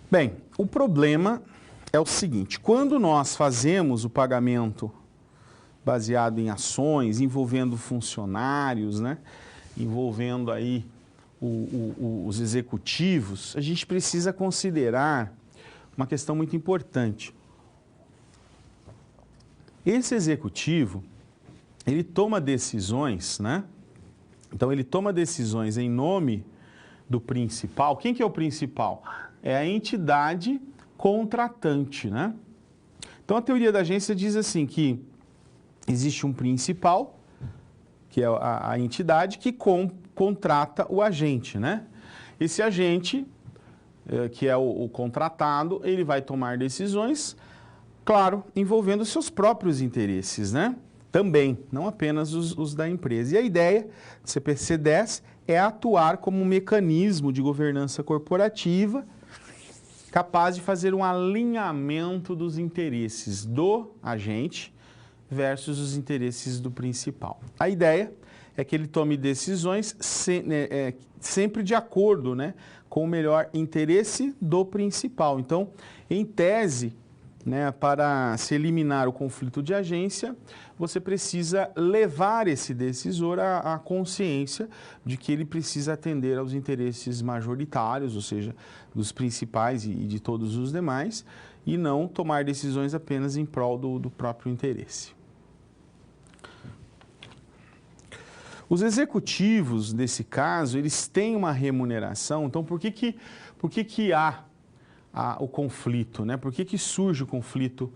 Bem, o problema é o seguinte: quando nós fazemos o pagamento baseado em ações, envolvendo funcionários, né, envolvendo aí os executivos, a gente precisa considerar uma questão muito importante. Esse executivo, ele toma decisões, né? Então, ele toma decisões em nome do principal. Quem que é o principal? É a entidade contratante, né? Então, a teoria da agência diz assim que existe um principal, que é a entidade que contrata o agente, né? Esse agente, que é o contratado, ele vai tomar decisões, claro, envolvendo seus próprios interesses, né? Também, não apenas os da empresa. E a ideia do CPC 10 é atuar como um mecanismo de governança corporativa capaz de fazer um alinhamento dos interesses do agente versus os interesses do principal. A ideia é que ele tome decisões sempre de acordo, né, com o melhor interesse do principal. Então, em tese, né, para se eliminar o conflito de agência, você precisa levar esse decisor à consciência de que ele precisa atender aos interesses majoritários, ou seja, dos principais e de todos os demais, e não tomar decisões apenas em prol do próprio interesse. Os executivos, nesse caso, eles têm uma remuneração. Então, por que há o conflito, né? Por que surge o conflito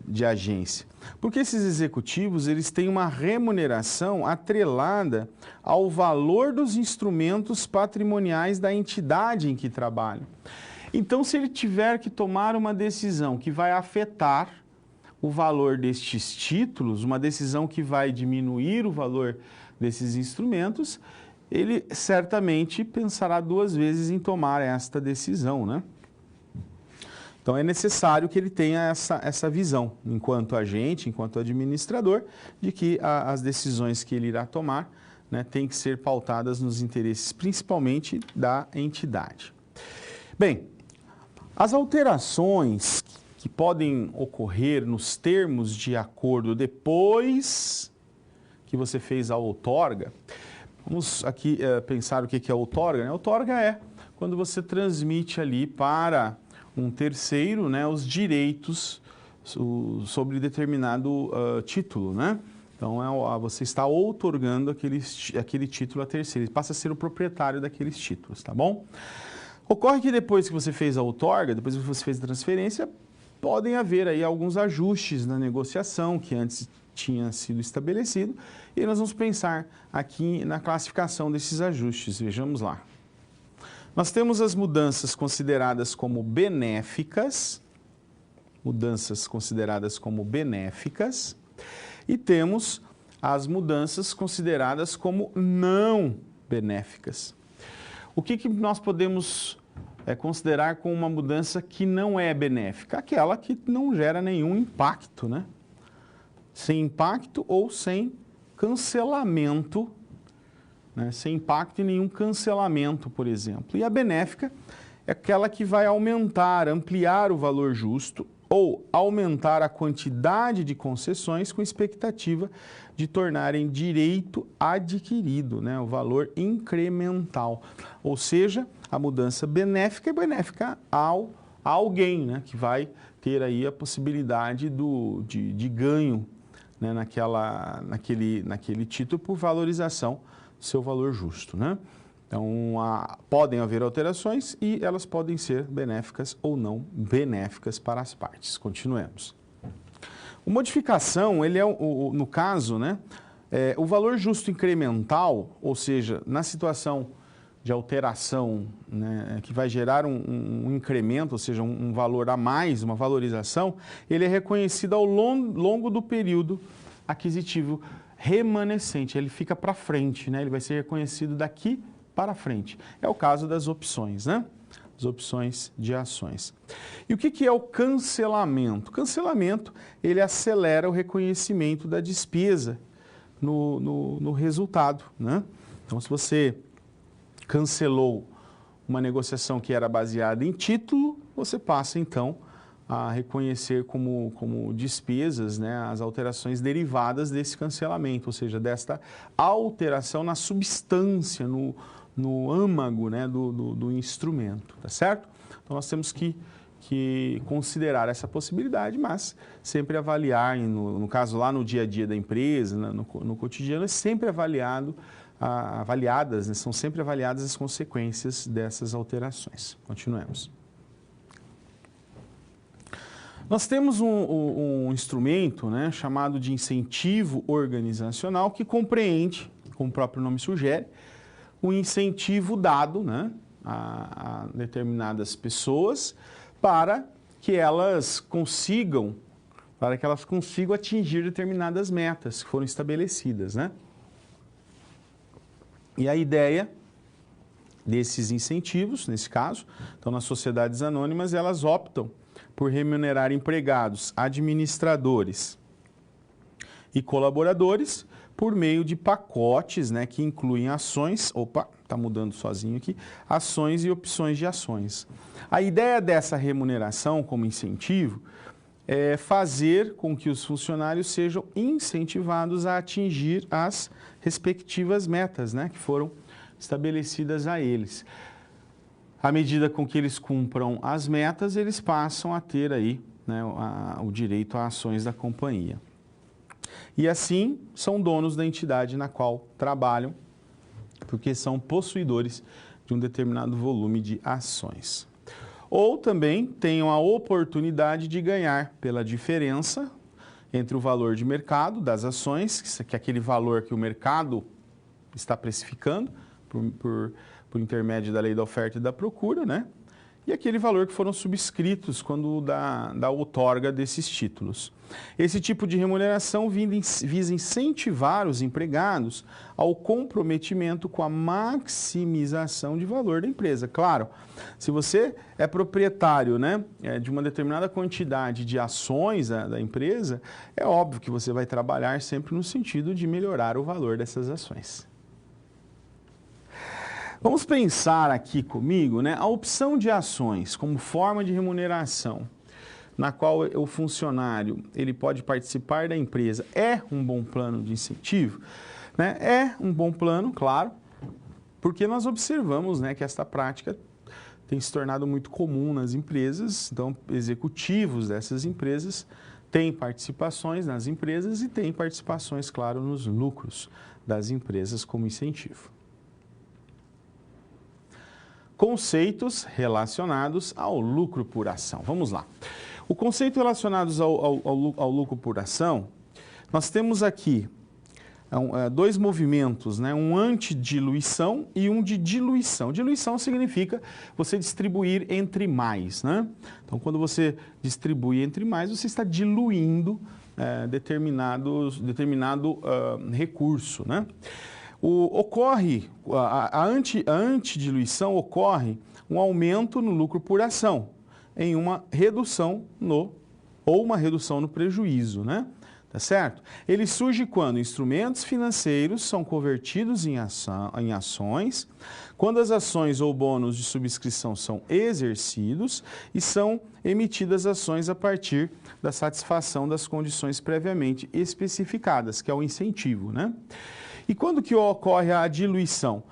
de agência? Porque esses executivos, eles têm uma remuneração atrelada ao valor dos instrumentos patrimoniais da entidade em que trabalham. Então, se ele tiver que tomar uma decisão que vai afetar o valor destes títulos, uma decisão que vai diminuir o valor desses instrumentos, ele certamente pensará duas vezes em tomar esta decisão, né? Então, é necessário que ele tenha essa visão, enquanto agente, enquanto administrador, de que as decisões que ele irá tomar, né, têm que ser pautadas nos interesses, principalmente, da entidade. Bem, as alterações que podem ocorrer nos termos de acordo depois que você fez a outorga, vamos aqui pensar o que é outorga, né? Outorga é quando você transmite ali para um terceiro, né, os direitos sobre determinado título, né? Então, você está outorgando aquele título a terceiro, ele passa a ser o proprietário daqueles títulos, tá bom? Ocorre que depois que você fez a outorga, depois que você fez a transferência, podem haver aí alguns ajustes na negociação que antes tinha sido estabelecido, e nós vamos pensar aqui na classificação desses ajustes. Vejamos lá. Nós temos as mudanças consideradas como benéficas, e temos as mudanças consideradas como não benéficas. O que nós podemos considerar como uma mudança que não é benéfica? Aquela que não gera nenhum impacto, né? Sem impacto ou sem cancelamento, né? Sem impacto e nenhum cancelamento, por exemplo. E a benéfica é aquela que vai ampliar o valor justo ou aumentar a quantidade de concessões com expectativa de tornarem direito adquirido, né? O valor incremental. Ou seja, a mudança benéfica é benéfica a alguém, né? Que vai ter aí a possibilidade de ganho, né? naquele título por valorização seu valor justo, né? Então, podem haver alterações e elas podem ser benéficas ou não benéficas para as partes. Continuemos. A modificação, ele é, no caso, né, o valor justo incremental, ou seja, na situação de alteração, né, que vai gerar um incremento, ou seja, um valor a mais, uma valorização, ele é reconhecido ao longo do período aquisitivo remanescente, ele fica para frente, né, ele vai ser reconhecido daqui para frente. É o caso das opções, né? As opções de ações. E o que é o cancelamento? O cancelamento, ele acelera o reconhecimento da despesa no resultado, né? Então, se você cancelou uma negociação que era baseada em título, você passa, então, a reconhecer como despesas, né, as alterações derivadas desse cancelamento, ou seja, desta alteração na substância, no âmago, né, do instrumento, tá certo? Então, nós temos que considerar essa possibilidade, mas sempre avaliar, no caso lá no dia a dia da empresa, no cotidiano, é sempre avaliadas, né, são sempre avaliadas as consequências dessas alterações. Continuemos. Nós temos um instrumento, né, chamado de incentivo organizacional que compreende, como o próprio nome sugere, o incentivo dado, né, a determinadas pessoas para que elas consigam atingir determinadas metas que foram estabelecidas, né? E a ideia desses incentivos, nesse caso, então nas sociedades anônimas, elas optam por remunerar empregados, administradores e colaboradores por meio de pacotes, né, que incluem ações, está mudando sozinho aqui, ações e opções de ações. A ideia dessa remuneração como incentivo é fazer com que os funcionários sejam incentivados a atingir as respectivas metas, né, que foram estabelecidas a eles. À medida com que eles cumpram as metas, eles passam a ter aí, né, o direito a ações da companhia. E assim são donos da entidade na qual trabalham, porque são possuidores de um determinado volume de ações. Ou também tenham a oportunidade de ganhar pela diferença entre o valor de mercado das ações, que é aquele valor que o mercado está precificando por intermédio da lei da oferta e da procura, né? E aquele valor que foram subscritos quando da outorga desses títulos. Esse tipo de remuneração visa incentivar os empregados ao comprometimento com a maximização de valor da empresa. Claro, se você é proprietário, né, de uma determinada quantidade de ações da empresa, é óbvio que você vai trabalhar sempre no sentido de melhorar o valor dessas ações. Vamos pensar aqui comigo, né, a opção de ações como forma de remuneração, na qual o funcionário ele pode participar da empresa, é um bom plano de incentivo? Né? É um bom plano, claro, porque nós observamos, né, que esta prática tem se tornado muito comum nas empresas, então executivos dessas empresas têm participações nas empresas e têm participações, claro, nos lucros das empresas como incentivo. Conceitos relacionados ao lucro por ação. Vamos lá. O conceito relacionado ao lucro por ação, nós temos aqui dois movimentos, né? Um antidiluição e um de diluição. Diluição significa você distribuir entre mais, né? Então, quando você distribui entre mais, você está diluindo determinado recurso, né? A antidiluição ocorre um aumento no lucro por ação, em uma redução ou uma redução no prejuízo, né? Tá certo? Ele surge quando instrumentos financeiros são convertidos em ações, quando as ações ou bônus de subscrição são exercidos e são emitidas ações a partir da satisfação das condições previamente especificadas, que é o incentivo, né? E quando que ocorre a diluição?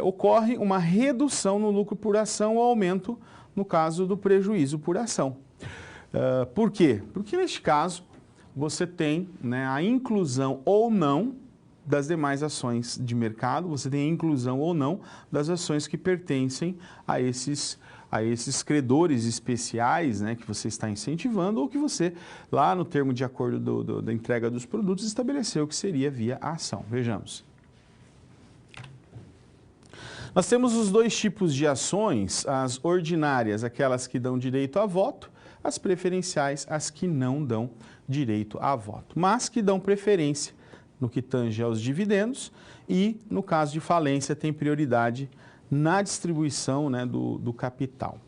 Ocorre uma redução no lucro por ação ou aumento, no caso do prejuízo por ação. Por quê? Porque neste caso você tem, né, a inclusão ou não das demais ações de mercado, você tem a inclusão ou não das ações que pertencem a esses credores especiais, né, que você está incentivando ou que você, lá no termo de acordo da entrega dos produtos, estabeleceu que seria via ação. Vejamos. Nós temos os dois tipos de ações, as ordinárias, aquelas que dão direito a voto, as preferenciais, as que não dão direito a voto, mas que dão preferência no que tange aos dividendos e, no caso de falência, tem prioridade na distribuição, né, do capital.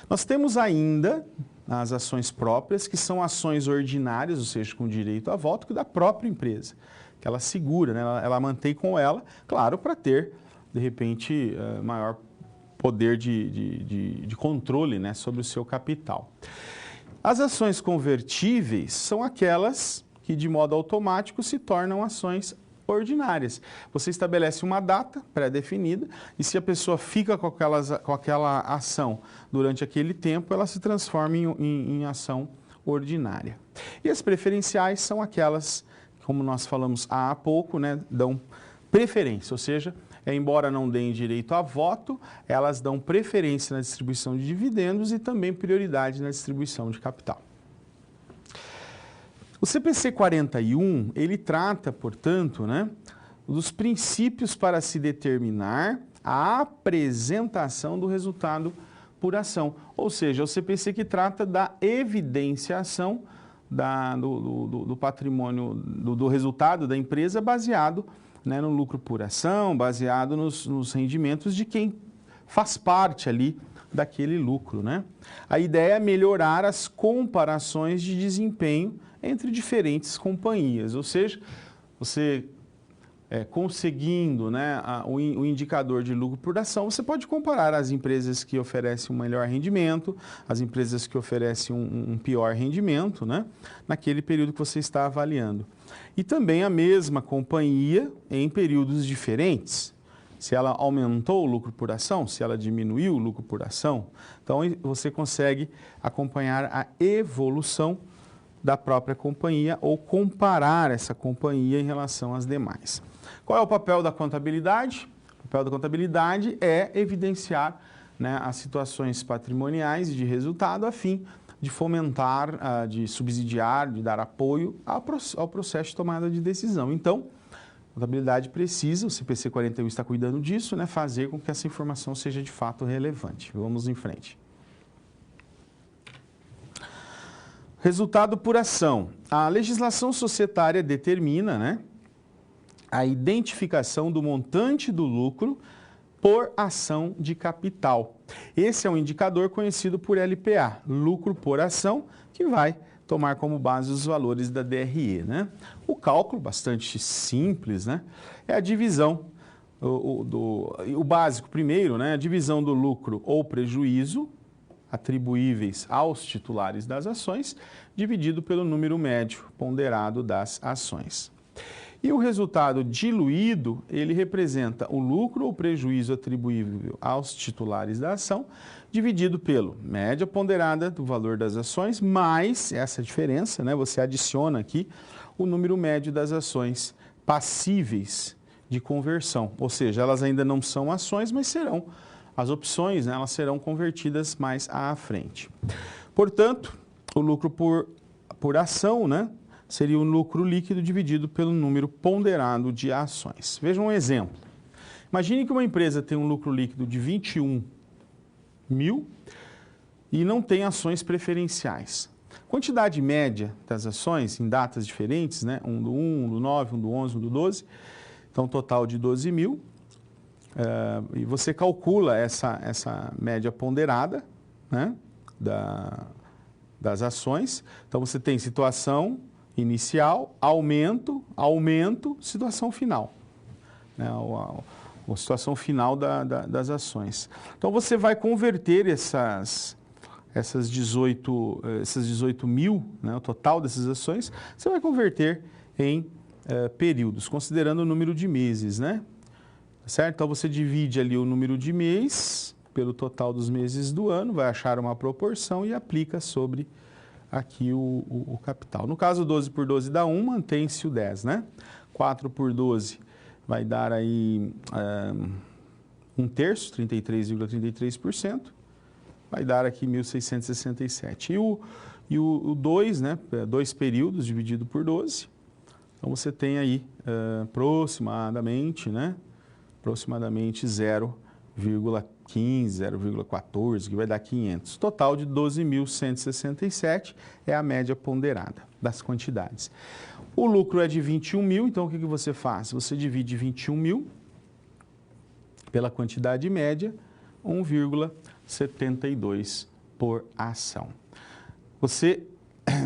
Nós temos ainda as ações próprias, que são ações ordinárias, ou seja, com direito a voto, que da própria empresa, que ela segura, né, ela mantém com ela, claro, para ter, de repente, maior poder de controle, né, sobre o seu capital. As ações convertíveis são aquelas que, de modo automático, se tornam ações ordinárias. Você estabelece uma data pré-definida e se a pessoa fica com aquela ação durante aquele tempo, ela se transforma em ação ordinária. E as preferenciais são aquelas, como nós falamos há pouco, né, dão preferência, ou seja, embora não deem direito a voto, elas dão preferência na distribuição de dividendos e também prioridade na distribuição de capital. O CPC 41, ele trata, portanto, né, dos princípios para se determinar a apresentação do resultado por ação. Ou seja, é o CPC que trata da evidenciação do patrimônio, do resultado da empresa baseado, né, no lucro por ação, baseado nos rendimentos de quem faz parte ali daquele lucro, né? A ideia é melhorar as comparações de desempenho entre diferentes companhias, ou seja, você conseguindo, né, o indicador de lucro por ação, você pode comparar as empresas que oferecem um melhor rendimento, as empresas que oferecem um pior rendimento, né, naquele período que você está avaliando. E também a mesma companhia em períodos diferentes. Se ela aumentou o lucro por ação, se ela diminuiu o lucro por ação. Então, você consegue acompanhar a evolução da própria companhia ou comparar essa companhia em relação às demais. Qual é o papel da contabilidade? O papel da contabilidade é evidenciar, né, as situações patrimoniais e de resultado a fim de fomentar, de subsidiar, de dar apoio ao processo de tomada de decisão. Então, a contabilidade precisa, o CPC 41 está cuidando disso, né, fazer com que essa informação seja de fato relevante. Vamos em frente. Resultado por ação. A legislação societária determina, né, a identificação do montante do lucro por ação de capital. Esse é um indicador conhecido por LPA, lucro por ação, que vai tomar como base os valores da DRE, né? O cálculo, bastante simples, né, é a divisão, o básico primeiro, né, a divisão do lucro ou prejuízo atribuíveis aos titulares das ações, dividido pelo número médio ponderado das ações. E o resultado diluído, ele representa o lucro ou prejuízo atribuível aos titulares da ação, dividido pelo média ponderada do valor das ações, mais essa diferença, né, você adiciona aqui o número médio das ações passíveis de conversão, ou seja, elas ainda não são ações, mas serão as opções, né, elas serão convertidas mais à frente. Portanto, o lucro por ação, né, seria o lucro líquido dividido pelo número ponderado de ações. Veja um exemplo. Imagine que uma empresa tem um lucro líquido de 21 mil e não tem ações preferenciais. Quantidade média das ações em datas diferentes, né, um do 1, um do 9, um do 11, um do 12, então total de 12 mil. E você calcula essa média ponderada, né, das ações. Então, você tem situação inicial, aumento, situação final, né, a situação final das ações. Então, você vai converter essas 18 mil, né, o total dessas ações, você vai converter em períodos, considerando o número de meses, né? Certo? Então, você divide ali o número de mês pelo total dos meses do ano, vai achar uma proporção e aplica sobre aqui o capital. No caso, 12 por 12 dá 1, mantém-se o 10, né? 4 por 12 vai dar aí 1/3, 33,33%, vai dar aqui 1.667. E o 2, né, 2 períodos dividido por 12, então você tem aí aproximadamente, né, aproximadamente 0,15, 0,14, que vai dar 500. Total de 12.167 é a média ponderada das quantidades. O lucro é de 21 mil, então o que você faz? Você divide 21 mil pela quantidade média, 1,72 por ação. Você,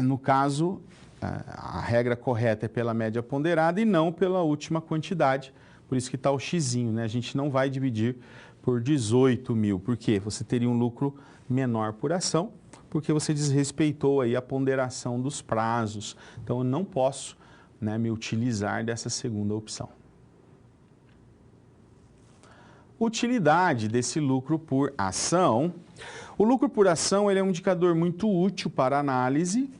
no caso, a regra correta é pela média ponderada e não pela última quantidade, por isso que está o xizinho, né? A gente não vai dividir por 18 mil, por quê? Você teria um lucro menor por ação, porque você desrespeitou aí a ponderação dos prazos. Então, eu não posso, né, me utilizar dessa segunda opção. Utilidade desse lucro por ação. O lucro por ação ele é um indicador muito útil para análise,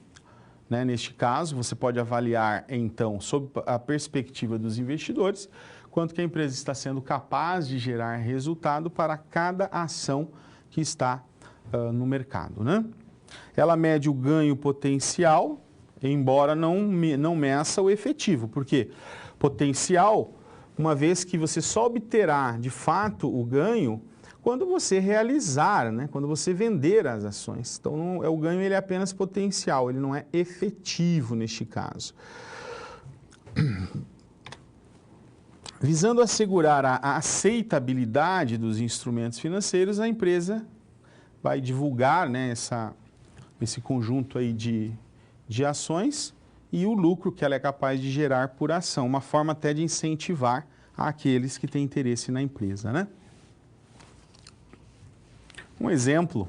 né? Neste caso, você pode avaliar, então, sob a perspectiva dos investidores, quanto que a empresa está sendo capaz de gerar resultado para cada ação que está no mercado, né? Ela mede o ganho potencial, embora não meça o efetivo. Por quê? Potencial, uma vez que você só obterá, de fato, o ganho quando você realizar, né? Quando você vender as ações. Então, o ganho ele é apenas potencial, ele não é efetivo neste caso. Visando assegurar a aceitabilidade dos instrumentos financeiros, a empresa vai divulgar, né, esse conjunto aí de ações e o lucro que ela é capaz de gerar por ação, uma forma até de incentivar aqueles que têm interesse na empresa, né? Um exemplo,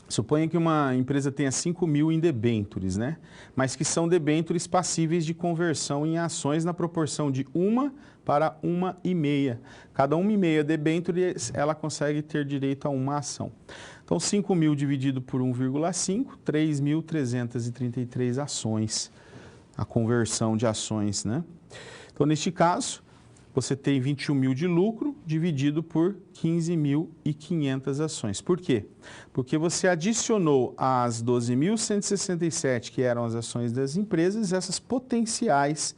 suponha que uma empresa tenha 5 mil em debêntures, né? Mas que são debêntures passíveis de conversão em ações na proporção de 1 para 1,5. Cada 1,5 debênture, ela consegue ter direito a uma ação. Então, 5 mil dividido por 1,5, 3.333 ações, a conversão de ações, né? Então, neste caso, você tem 21 mil de lucro dividido por 15.500 ações. Por quê? Porque você adicionou às 12.167, que eram as ações das empresas, essas potenciais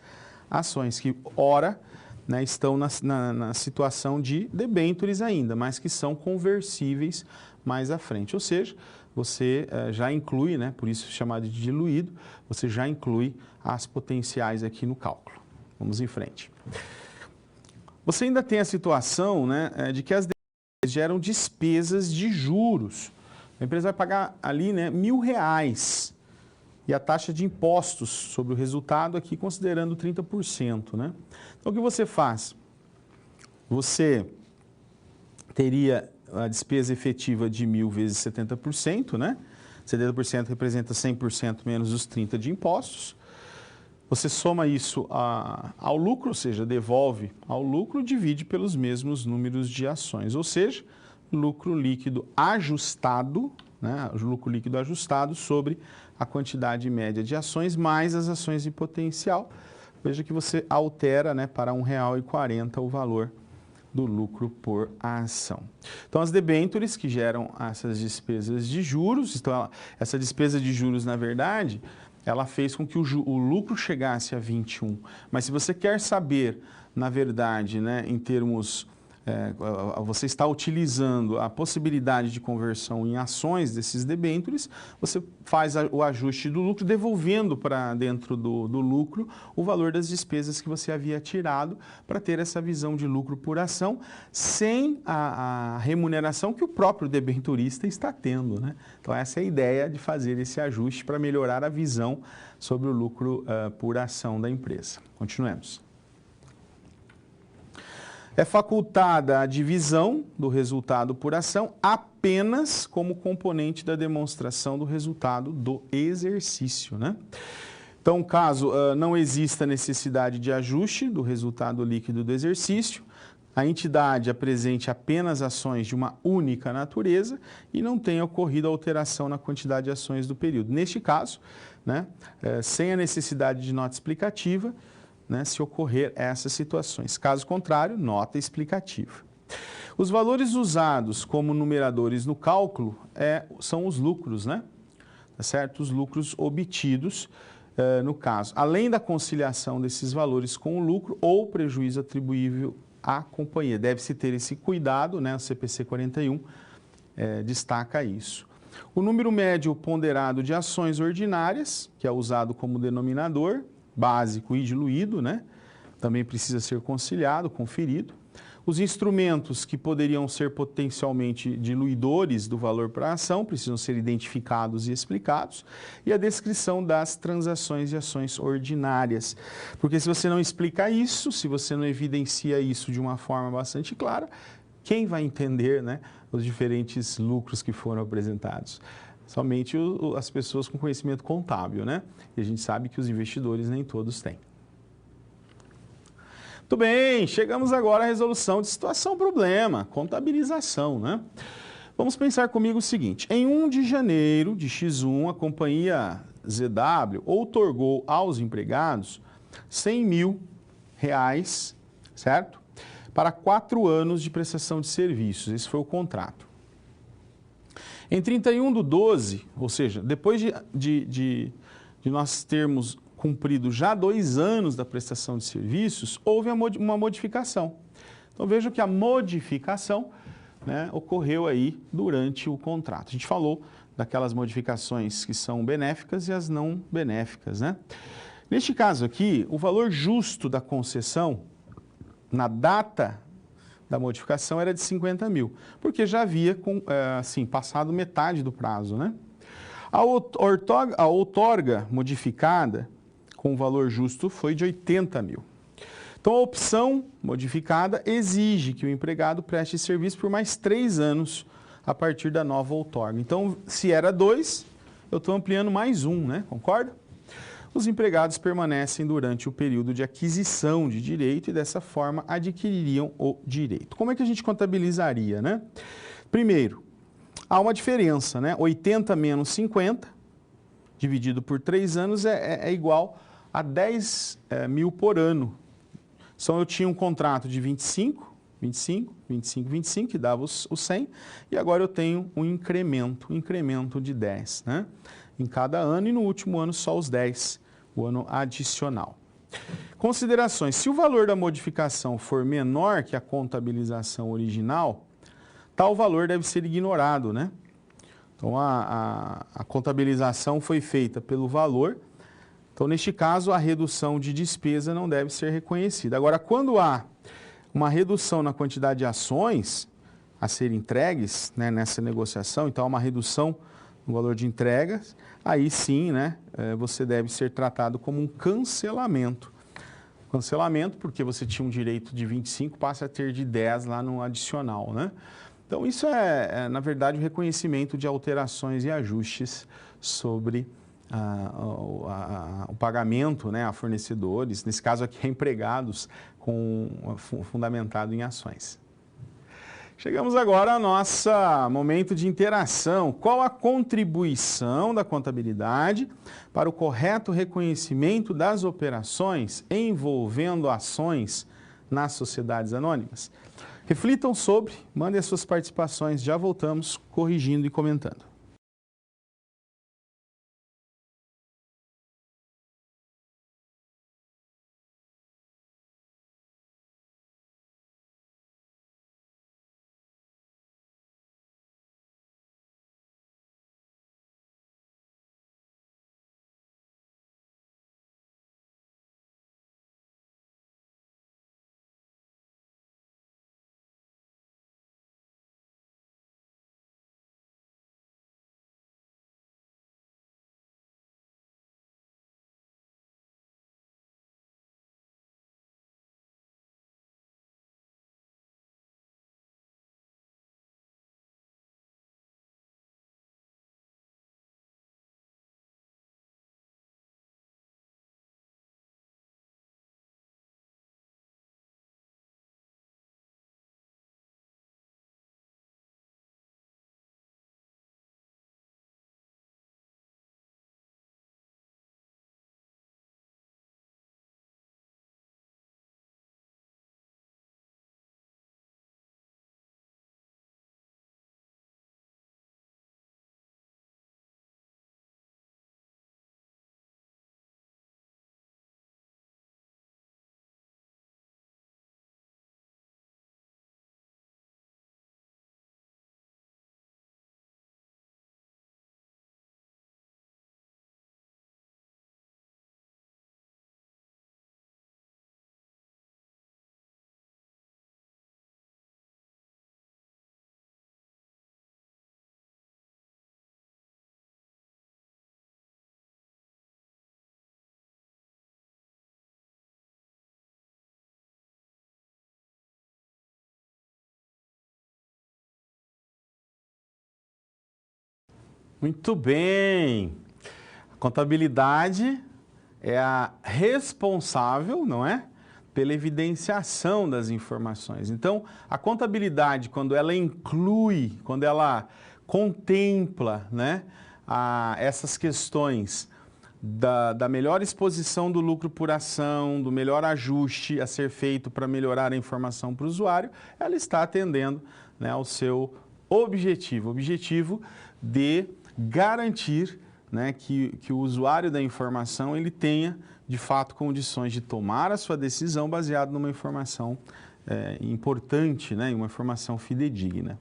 ações que, ora, né, estão na situação de debêntures ainda, mas que são conversíveis mais à frente. Ou seja, você já inclui, né, por isso chamado de diluído, você já inclui as potenciais aqui no cálculo. Vamos em frente. Você ainda tem a situação, né, de que as debêntures geram despesas de juros. A empresa vai pagar ali, né, R$1.000 e a taxa de impostos sobre o resultado aqui considerando 30%, né? Então, o que você faz? Você teria a despesa efetiva de 1.000 vezes 70%, né? 70% representa 100% menos os 30% de impostos. Você soma isso ao lucro, ou seja, devolve ao lucro, divide pelos mesmos números de ações, ou seja, lucro líquido ajustado, né? Lucro líquido ajustado sobre a quantidade média de ações mais as ações em potencial. Veja que você altera, né, para R$1,40 o valor do lucro por ação. Então, as debêntures que geram essas despesas de juros, então, essa despesa de juros, na verdade, ela fez com que o lucro chegasse a 21. Mas se você quer saber, na verdade, né, em termos, você está utilizando a possibilidade de conversão em ações desses debêntures, você faz o ajuste do lucro, devolvendo para dentro do lucro o valor das despesas que você havia tirado para ter essa visão de lucro por ação, sem a remuneração que o próprio debenturista está tendo, né? Então, essa é a ideia de fazer esse ajuste para melhorar a visão sobre o lucro por ação da empresa. Continuemos. É facultada a divisão do resultado por ação apenas como componente da demonstração do resultado do exercício, né? Então, caso não exista necessidade de ajuste do resultado líquido do exercício, a entidade apresente apenas ações de uma única natureza e não tenha ocorrido alteração na quantidade de ações do período. Neste caso, né, sem a necessidade de nota explicativa, né, se ocorrer essas situações. Caso contrário, nota explicativa. Os valores usados como numeradores no cálculo são os lucros, né? Tá certo? Os lucros obtidos, no caso, além da conciliação desses valores com o lucro ou prejuízo atribuível à companhia. Deve-se ter esse cuidado, né? O CPC 41 destaca isso. O número médio ponderado de ações ordinárias, que é usado como denominador, básico e diluído, né? Também precisa ser conciliado, conferido. Os instrumentos que poderiam ser potencialmente diluidores do valor para a ação precisam ser identificados e explicados. E a descrição das transações e ações ordinárias. Porque se você não explica isso, se você não evidencia isso de uma forma bastante clara, quem vai entender, né, os diferentes lucros que foram apresentados? Somente as pessoas com conhecimento contábil, né? E a gente sabe que os investidores nem todos têm. Muito bem, chegamos agora à resolução de situação-problema, contabilização, né? Vamos pensar comigo o seguinte, em 1 de janeiro de X1, a companhia ZW outorgou aos empregados R$100 mil, certo? Para 4 anos de prestação de serviços, esse foi o contrato. Em 31/12, ou seja, depois de nós termos cumprido já 2 anos da prestação de serviços, houve uma modificação. Então vejam que a modificação, né, ocorreu aí durante o contrato. A gente falou daquelas modificações que são benéficas e as não benéficas, né? Neste caso aqui, o valor justo da concessão, na data da modificação, era de 50 mil, porque já havia assim, passado metade do prazo, né? A outorga modificada com o valor justo foi de 80 mil. Então, a opção modificada exige que o empregado preste serviço por mais 3 anos a partir da nova outorga. Então, se era 2, eu estou ampliando mais 1, né? Concorda? Os empregados permanecem durante o período de aquisição de direito e, dessa forma, adquiririam o direito. Como é que a gente contabilizaria, né? Primeiro, há uma diferença, né? 80 menos 50, dividido por 3 anos, é igual a 10 mil por ano. Então, eu tinha um contrato de 25, que dava os 100, e agora eu tenho um incremento de 10, né? Em cada ano, e no último ano só os 10, o ano adicional. Considerações: se o valor da modificação for menor que a contabilização original, tal valor deve ser ignorado, né? Então, a contabilização foi feita pelo valor. Então, neste caso, a redução de despesa não deve ser reconhecida. Agora, quando há uma redução na quantidade de ações a serem entregues, né, nessa negociação, então há uma redução no valor de entregas, aí sim, né, você deve ser tratado como um cancelamento. Cancelamento porque você tinha um direito de 25, passa a ter de 10 lá no adicional, né? Então, isso na verdade, o reconhecimento de alterações e ajustes sobre o pagamento, né, a fornecedores, nesse caso aqui a empregados, fundamentado em ações. Chegamos agora ao nosso momento de interação. Qual a contribuição da contabilidade para o correto reconhecimento das operações envolvendo ações nas sociedades anônimas? Reflitam sobre, mandem as suas participações, já voltamos corrigindo e comentando. Muito bem. A contabilidade é a responsável, não é? Pela evidenciação das informações. Então, a contabilidade, quando ela inclui, quando ela contempla, né, essas questões da melhor exposição do lucro por ação, do melhor ajuste a ser feito para melhorar a informação para o usuário, ela está atendendo, né, ao seu objetivo, o objetivo de garantir, né, que o usuário da informação ele tenha, de fato, condições de tomar a sua decisão baseado numa informação importante, né, uma informação fidedigna.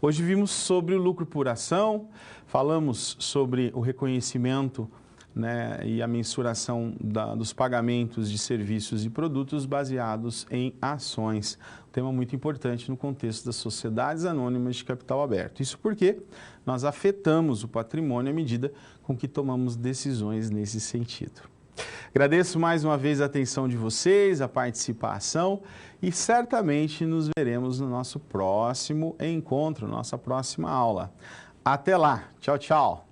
Hoje vimos sobre o lucro por ação, falamos sobre o reconhecimento, né, e a mensuração dos pagamentos de serviços e produtos baseados em ações. Um tema muito importante no contexto das sociedades anônimas de capital aberto. Isso porque nós afetamos o patrimônio à medida com que tomamos decisões nesse sentido. Agradeço mais uma vez a atenção de vocês, a participação e certamente nos veremos no nosso próximo encontro, nossa próxima aula. Até lá. Tchau, tchau.